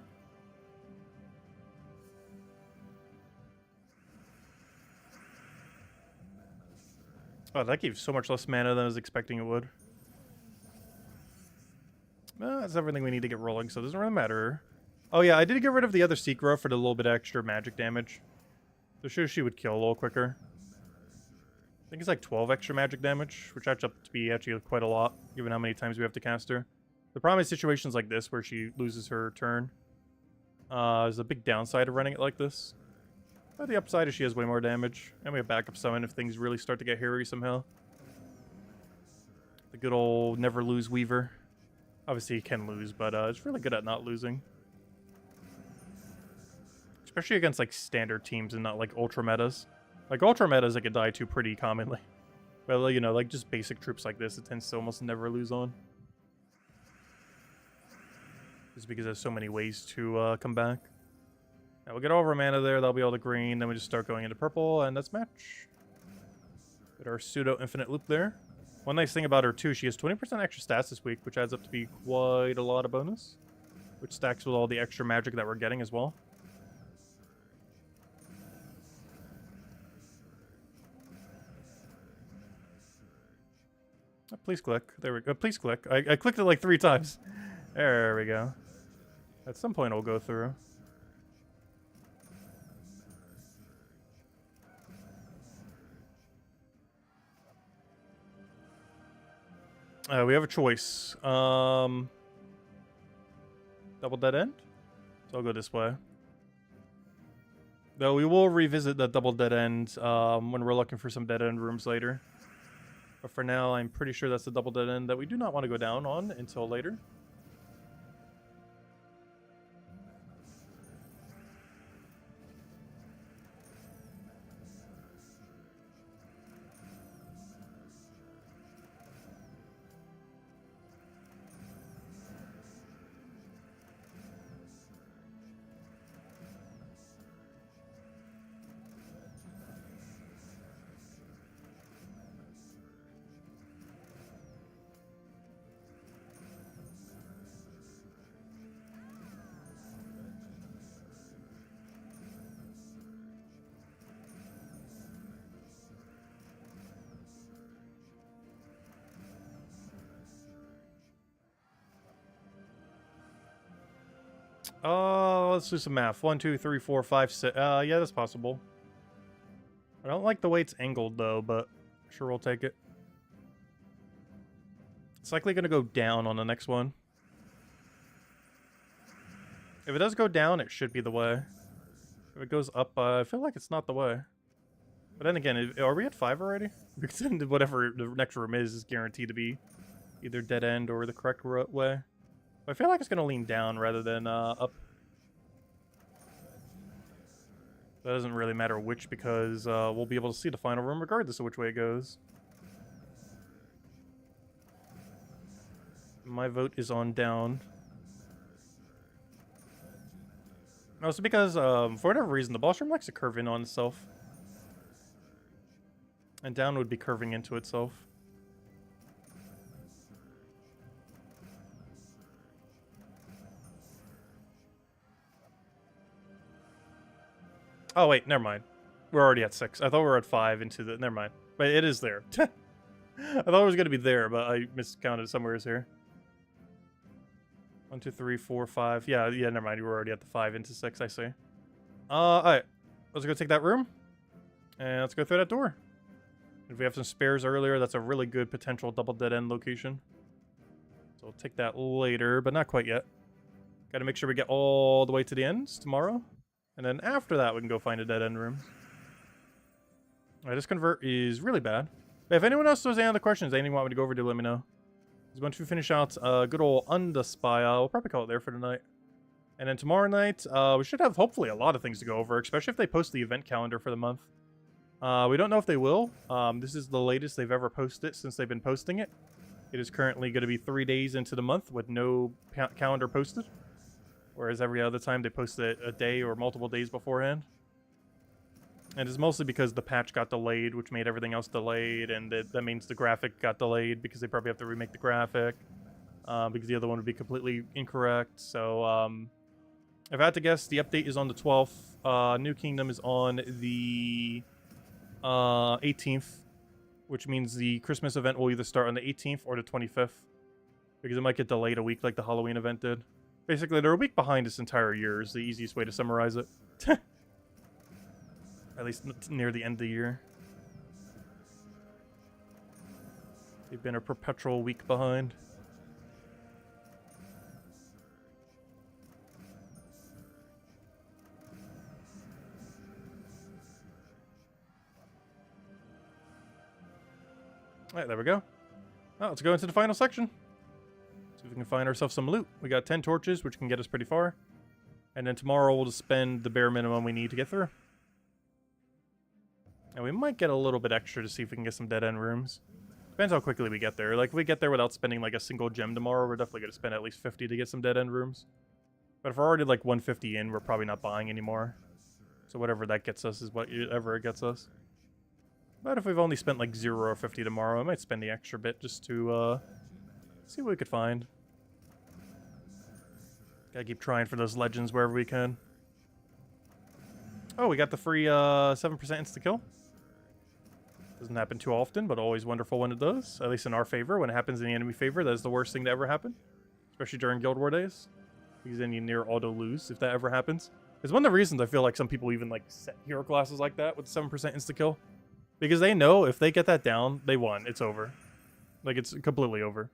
Oh, that gave so much less mana than I was expecting it would. Well, that's everything we need to get rolling, so it doesn't really matter. Oh yeah, I did get rid of the other Secra for the little bit extra magic damage. So she would kill a little quicker. I think it's like 12 extra magic damage, which adds up to be actually quite a lot, given how many times we have to cast her. The problem is situations like this, where she loses her turn, is a big downside of running it like this. But the upside is she has way more damage, and we have backup summon if things really start to get hairy somehow. The good old never lose Weaver. Obviously, you can lose, but it's really good at not losing. Especially against, like, standard teams and not, like, ultra metas. Like, ultra metas, I could die to pretty commonly. But, you know, like, just basic troops like this, it tends to almost never lose on. Just because there's so many ways to come back. Now we'll get all of our mana there, that'll be all the green, then we just start going into purple, and that's match. Get our pseudo infinite loop there. One nice thing about her too, she has 20% extra stats this week, which adds up to be quite a lot of bonus. Which stacks with all the extra magic that we're getting as well. Oh, please click. There we go. Please click. I clicked it like 3 times. There we go. At some point it'll go through. We have a choice. Double dead end? So I'll go this way. Though we will revisit that double dead end when we're looking for some dead end rooms later. But for now, I'm pretty sure that's the double dead end that we do not want to go down on until later. Let's do some math. 1, 2, 3, 4, 5, 6. Yeah, that's possible. I don't like the way it's angled, though, but sure, we'll take it. It's likely going to go down on the next one. If it does go down, it should be the way. If it goes up, I feel like it's not the way. But then again, are we at 5 already? Because whatever the next room is guaranteed to be either dead end or the correct way. I feel like it's going to lean down rather than up. That doesn't really matter which, because we'll be able to see the final room regardless of which way it goes. My vote is on down. Also because, for whatever reason, the boss room likes to curve in on itself. And down would be curving into itself. Oh, wait, never mind. We're already at 6. I thought we were at 5 into the... Never mind. But it is there. I thought it was going to be there, but I miscounted somewhere here. 1, 2, 3, 4, 5. Yeah, never mind. You were already at the 5 into 6, I see. Alright. Let's go take that room. And let's go through that door. If we have some spares earlier, that's a really good potential double dead-end location. So we'll take that later, but not quite yet. Gotta make sure we get all the way to the end tomorrow. And then after that, we can go find a dead-end room. Alright, this convert is really bad. But if anyone else has any other questions, anything you want me to go over, do let me know. Because once we finish out good old Underspire, we'll probably call it there for tonight. And then tomorrow night, we should have hopefully a lot of things to go over, especially if they post the event calendar for the month. We don't know if they will. This is the latest they've ever posted since they've been posting it. It is currently going to be 3 days into the month with no calendar posted. Whereas every other time they post it a day or multiple days beforehand. And it's mostly because the patch got delayed, which made everything else delayed. And that means the graphic got delayed because they probably have to remake the graphic. Because the other one would be completely incorrect. So, if I had to guess, the update is on the 12th. New Kingdom is on the 18th. Which means the Christmas event will either start on the 18th or the 25th. Because it might get delayed a week like the Halloween event did. Basically, they're a week behind this entire year is the easiest way to summarize it. At least near the end of the year. They've been a perpetual week behind. Alright, there we go. Well, let's go into the final section. See if we can find ourselves some loot. We got 10 torches, which can get us pretty far. And then tomorrow we'll just spend the bare minimum we need to get through. And we might get a little bit extra to see if we can get some dead-end rooms. Depends how quickly we get there. Like, if we get there without spending, like, a single gem tomorrow, we're definitely going to spend at least 50 to get some dead-end rooms. But if we're already, like, 150 in, we're probably not buying anymore. So whatever that gets us is whatever it gets us. But if we've only spent, like, 0 or 50 tomorrow, I might spend the extra bit just to, see what we could find. Gotta keep trying for those legends wherever we can. Oh, we got the free, 7% insta-kill. Doesn't happen too often, but always wonderful when it does. At least in our favor. When it happens in the enemy favor, that is the worst thing to ever happen. Especially during Guild War days. Because then you near auto-lose if that ever happens. It's one of the reasons I feel like some people even, like, set hero classes like that with 7% insta-kill. Because they know if they get that down, they won. It's over. Like, it's completely over.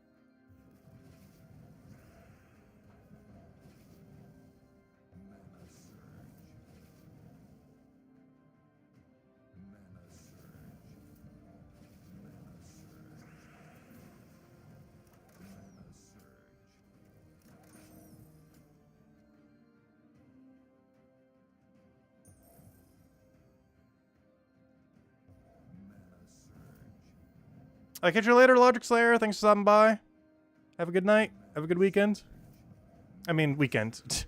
I'll catch you later, Logic Slayer. Thanks for stopping by. Have a good night. Have a good weekend. I mean, weekend.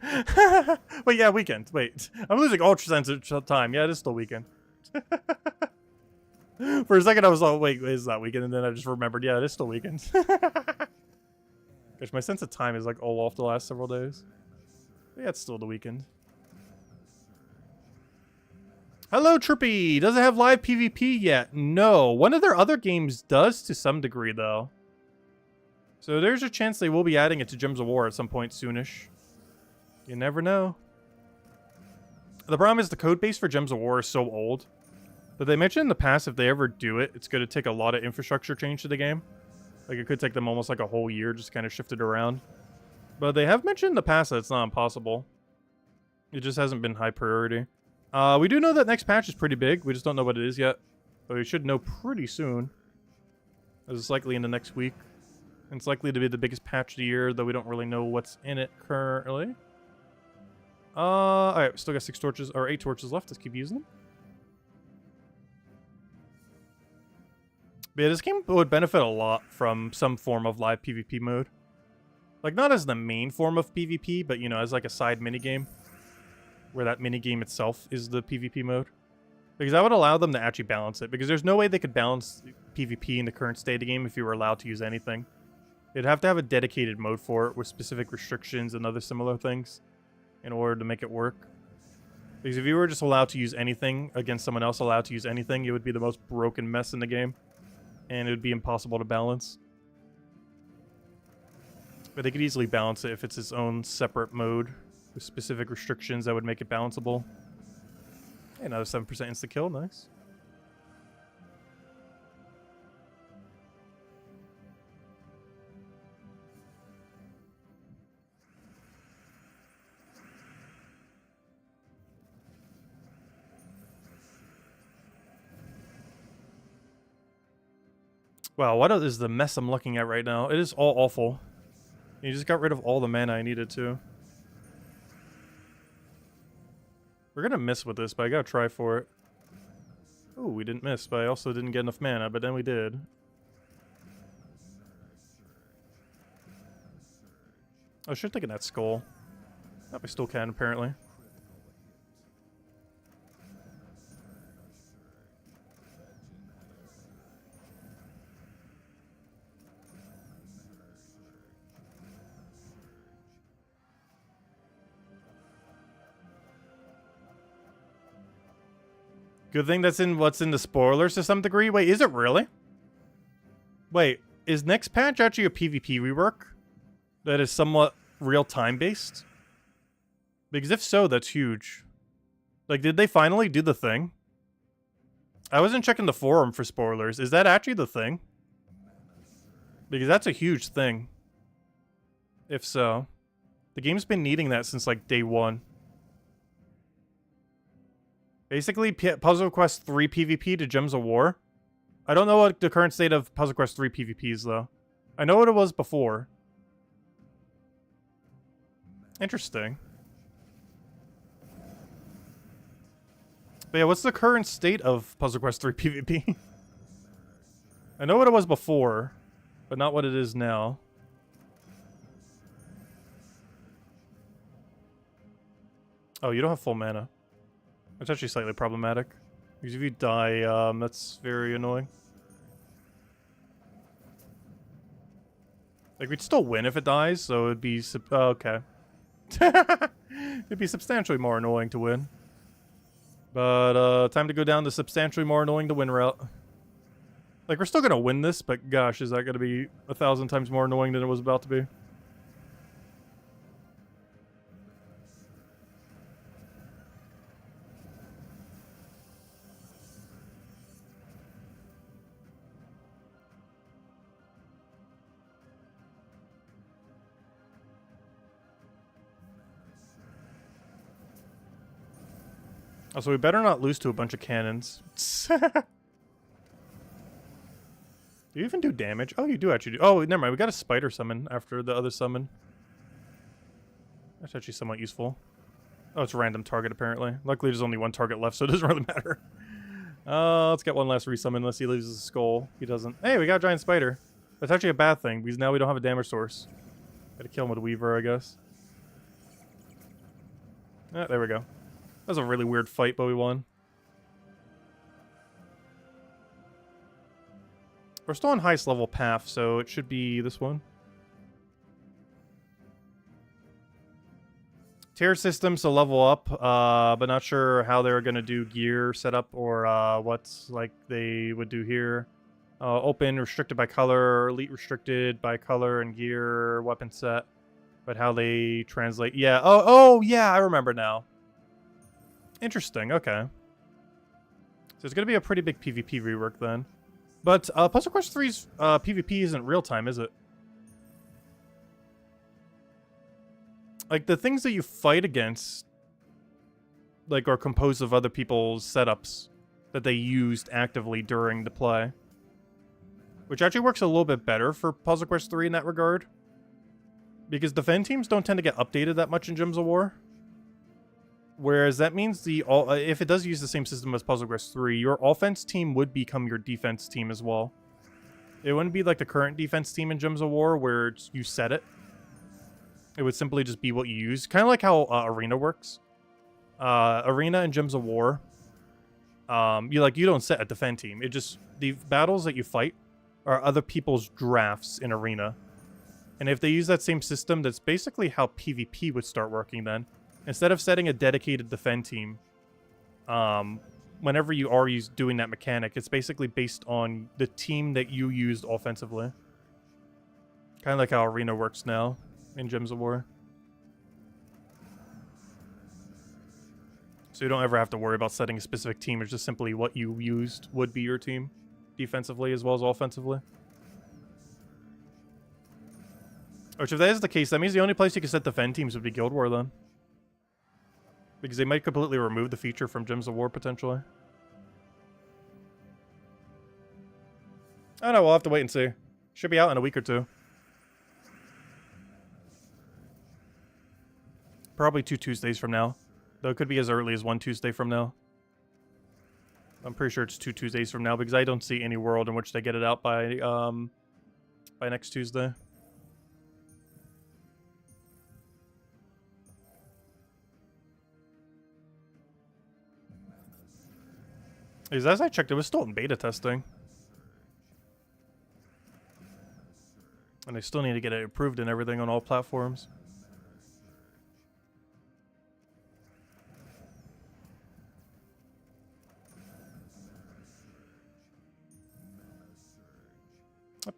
Wait, yeah, weekend. Wait. I'm losing ultra sense of time. Yeah, it is still weekend. For a second, I was like, wait, it's not weekend. And then I just remembered, yeah, it is still weekend. Gosh, my sense of time is like all off the last several days. But yeah, it's still the weekend. Hello, Trippy. Does it have live PvP yet? No. One of their other games does to some degree, though. So there's a chance they will be adding it to Gems of War at some point soonish. You never know. The problem is the code base for Gems of War is so old. But they mentioned in the past if they ever do it, it's going to take a lot of infrastructure change to the game. Like, it could take them almost like a whole year just kind of shift it around. But they have mentioned in the past that it's not impossible. It just hasn't been high priority. We do know that next patch is pretty big. We just don't know what it is yet. But we should know pretty soon. As it's likely in the next week. It's likely to be the biggest patch of the year, though we don't really know what's in it currently. Alright, still got 6 torches, or 8 torches left. Let's keep using them. But yeah, this game would benefit a lot from some form of live PvP mode. Like, not as the main form of PvP, but, you know, as like a side minigame. Where that minigame itself is the PvP mode. Because that would allow them to actually balance it. Because there's no way they could balance PvP in the current state of the game if you were allowed to use anything. They'd have to have a dedicated mode for it with specific restrictions and other similar things in order to make it work. Because if you were just allowed to use anything against someone else allowed to use anything, it would be the most broken mess in the game. And it would be impossible to balance. But they could easily balance it if it's its own separate mode with specific restrictions that would make it balanceable. Hey, another 7% insta-kill, nice. Wow, what is the mess I'm looking at right now? It is all awful. You just got rid of all the mana I needed to. We're gonna miss with this, but I gotta try for it. Ooh, we didn't miss, but I also didn't get enough mana, but then we did. I should have taken that skull. Oh, we still can, apparently. Good thing that's in what's in the spoilers to some degree. Wait, is it really? Wait, is next patch actually a PvP rework that is somewhat real-time based? Because if so, that's huge. Like, did they finally do the thing? I wasn't checking the forum for spoilers. Is that actually the thing? Because that's a huge thing. If so. The game's been needing that since, like, day 1. Basically, Puzzle Quest 3 PvP to Gems of War. I don't know what the current state of Puzzle Quest 3 PvP is, though. I know what it was before. Interesting. But yeah, what's the current state of Puzzle Quest 3 PvP? I know what it was before, but not what it is now. Oh, you don't have full mana. It's actually slightly problematic. Because if you die, that's very annoying. Like, we'd still win if it dies, so it'd be... oh, okay. It'd be substantially more annoying to win. But, time to go down the substantially more annoying to win route. Like, we're still gonna win this, but gosh, is that gonna be 1,000 times more annoying than it was about to be. Also, we better not lose to a bunch of cannons. Do you even do damage? Oh, you do actually do. Oh, never mind. We got a spider summon after the other summon. That's actually somewhat useful. Oh, it's a random target, apparently. Luckily, there's only one target left, so it doesn't really matter. Let's get one last resummon unless he leaves his skull. He doesn't. Hey, we got a giant spider. That's actually a bad thing, because now we don't have a damage source. Gotta kill him with a Weaver, I guess. Ah, there we go. That was a really weird fight, but we won. We're still on highest level path, so it should be this one. Tier systems to level up, but not sure how they're going to do gear setup or what's like they would do here. Open, restricted by color, elite restricted by color and gear, weapon set. But how they translate... Yeah, oh yeah, I remember now. Interesting, okay. So it's going to be a pretty big PvP rework then. But Puzzle Quest 3's PvP isn't real-time, is it? Like, the things that you fight against, like, are composed of other people's setups that they used actively during the play. which actually works a little bit better for Puzzle Quest 3 in that regard. Because defend teams don't tend to get updated that much in Gems of War. Whereas that means if it does use the same system as Puzzle Quest 3, your offense team would become your defense team as well. It wouldn't be like the current defense team in Gems of War where you set it. It would simply just be what you use. Kind of like how Arena works. Arena and Gems of War, you don't set a defend team. It just, the battles that you fight are other people's drafts in Arena. And if they use that same system, that's basically how PvP would start working then. Instead of setting a dedicated defend team, whenever you are doing that mechanic, it's basically based on the team that you used offensively. Kind of like how Arena works now in Gems of War. So you don't ever have to worry about setting a specific team. It's just simply what you used would be your team, defensively as well as offensively. Which, if that is the case, that means the only place you can set defend teams would be Guild War then. Because they might completely remove the feature from Gems of War, potentially. I don't know, we'll have to wait and see. Should be out in a week or two. Probably 2 Tuesdays from now. Though it could be as early as 1 Tuesday from now. I'm pretty sure it's 2 Tuesdays from now, because I don't see any world in which they get it out by next Tuesday. As I checked, it was still in beta testing. And they still need to get it approved and everything on all platforms.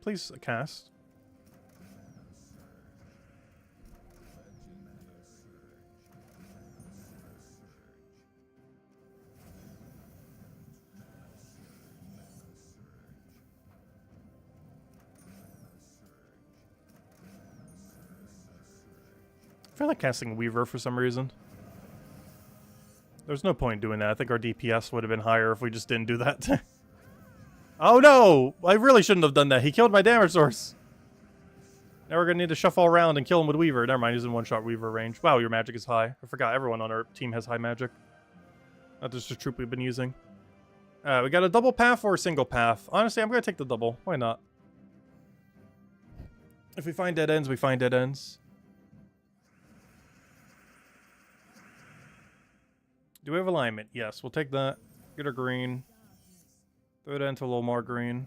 Please cast. I feel like casting Weaver for some reason. There's no point in doing that. I think our DPS would have been higher if we just didn't do that. Oh no! I really shouldn't have done that. He killed my damage source. Now we're gonna need to shuffle around and kill him with Weaver. Never mind, he's in one-shot Weaver range. Wow, your magic is high. I forgot everyone on our team has high magic. Not just a troop we've been using. We got a double path or a single path. Honestly, I'm gonna take the double. Why not? If we find dead ends, we find dead ends. Do we have alignment? Yes, we'll take that. Get our green. Throw it into a little more green.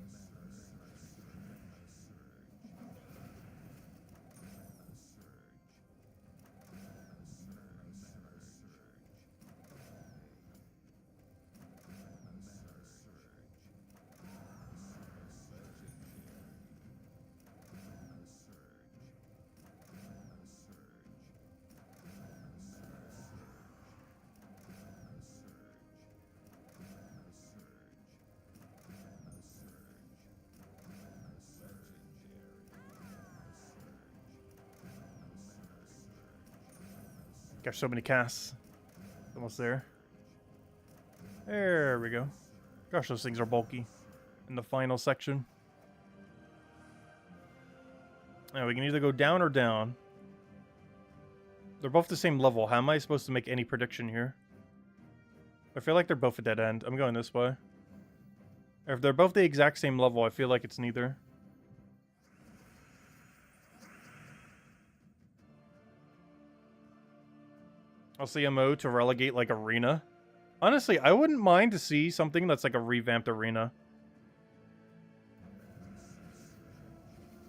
Got so many casts. Almost there. There we go. Gosh, those things are bulky. In the final section. Now we can either go down or down. They're both the same level. How am I supposed to make any prediction here? I feel like they're both a dead end. I'm going this way. If they're both the exact same level, I feel like it's neither. LCMO to relegate like Arena. Honestly, I wouldn't mind to see something that's like a revamped Arena.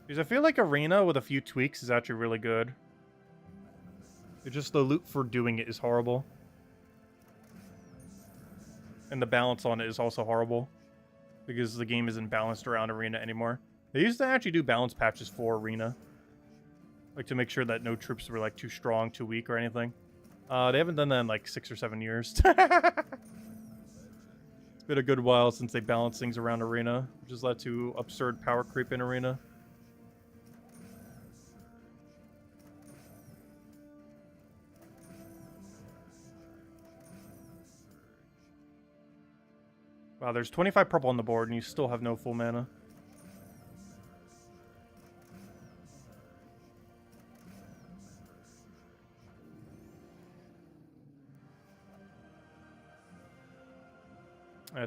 Because I feel like Arena with a few tweaks is actually really good. It's just the loot for doing it is horrible. And the balance on it is also horrible. Because the game isn't balanced around Arena anymore. They used to actually do balance patches for Arena. Like to make sure that no troops were like too strong, too weak, or anything. They haven't done that in like 6 or 7 years. It's been a good while since they balanced things around Arena, which has led to absurd power creep in Arena. Wow, there's 25 purple on the board and you still have no full mana.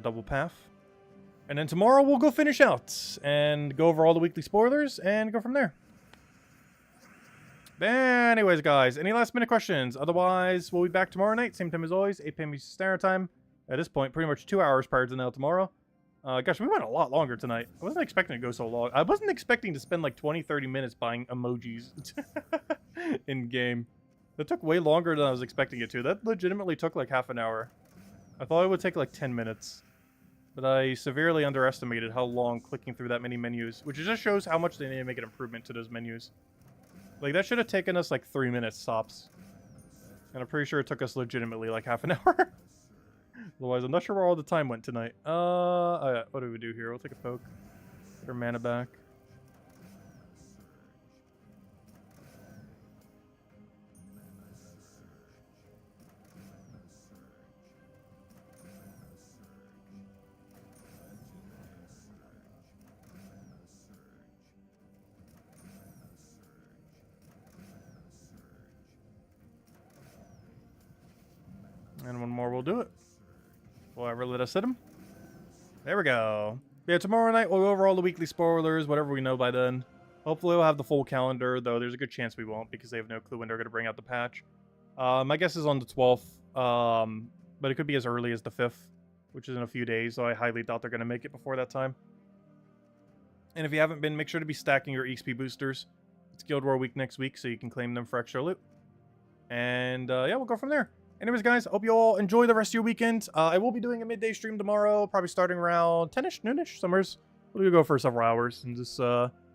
Double path. And then tomorrow we'll go finish out and go over all the weekly spoilers and go from there. Anyways, guys, any last minute questions? Otherwise, we'll be back tomorrow night, same time as always, 8 p.m. Eastern Standard Time. At this point, pretty much 2 hours prior to now tomorrow. Gosh, we went a lot longer tonight. I wasn't expecting to go so long. I wasn't expecting to spend like 20-30 minutes buying emojis in game. That took way longer than I was expecting it to. That legitimately took like half an hour. I thought it would take like 10 minutes. But I severely underestimated how long clicking through that many menus, which just shows how much they need to make an improvement to those menus. Like, that should have taken us like 3 minutes tops. And I'm pretty sure it took us legitimately like half an hour. Otherwise, I'm not sure where all the time went tonight. Oh yeah, what do we do here? We'll take a poke. Get our mana back. And one more will do it. Will ever let us hit him? There we go. Yeah, tomorrow night we'll go over all the weekly spoilers, whatever we know by then. Hopefully we'll have the full calendar, though there's a good chance we won't because they have no clue when they're going to bring out the patch. My guess is on the 12th, but it could be as early as the 5th, which is in a few days, so I highly doubt they're going to make it before that time. And if you haven't been, make sure to be stacking your XP boosters. It's Guild War week next week, so you can claim them for extra loot. And yeah, we'll go from there. Anyways, guys, hope you all enjoy the rest of your weekend. I will be doing a midday stream tomorrow, probably starting around 10ish, noonish, summers. We'll go for several hours, and just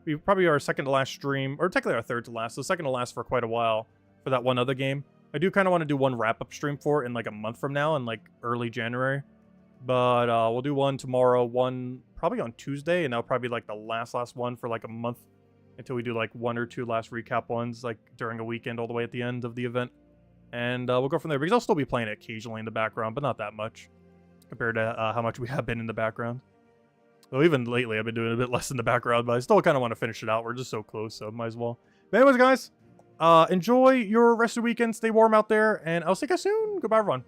be probably our second to last stream, or technically our third to last, so second to last for quite a while for that one other game. I do kind of want to do one wrap-up stream for it in like a month from now, in like early January. But we'll do one tomorrow, one probably on Tuesday, and that'll probably be like the last one for like a month until we do like 1 or 2 last recap ones, like during a weekend all the way at the end of the event. And we'll go from there, because I'll still be playing it occasionally in the background, but not that much compared to how much we have been in the background. Though even lately, I've been doing a bit less in the background, but I still kind of want to finish it out. We're just so close, so might as well. But anyways, guys, enjoy your rest of the weekend. Stay warm out there, and I'll see you guys soon. Goodbye, everyone.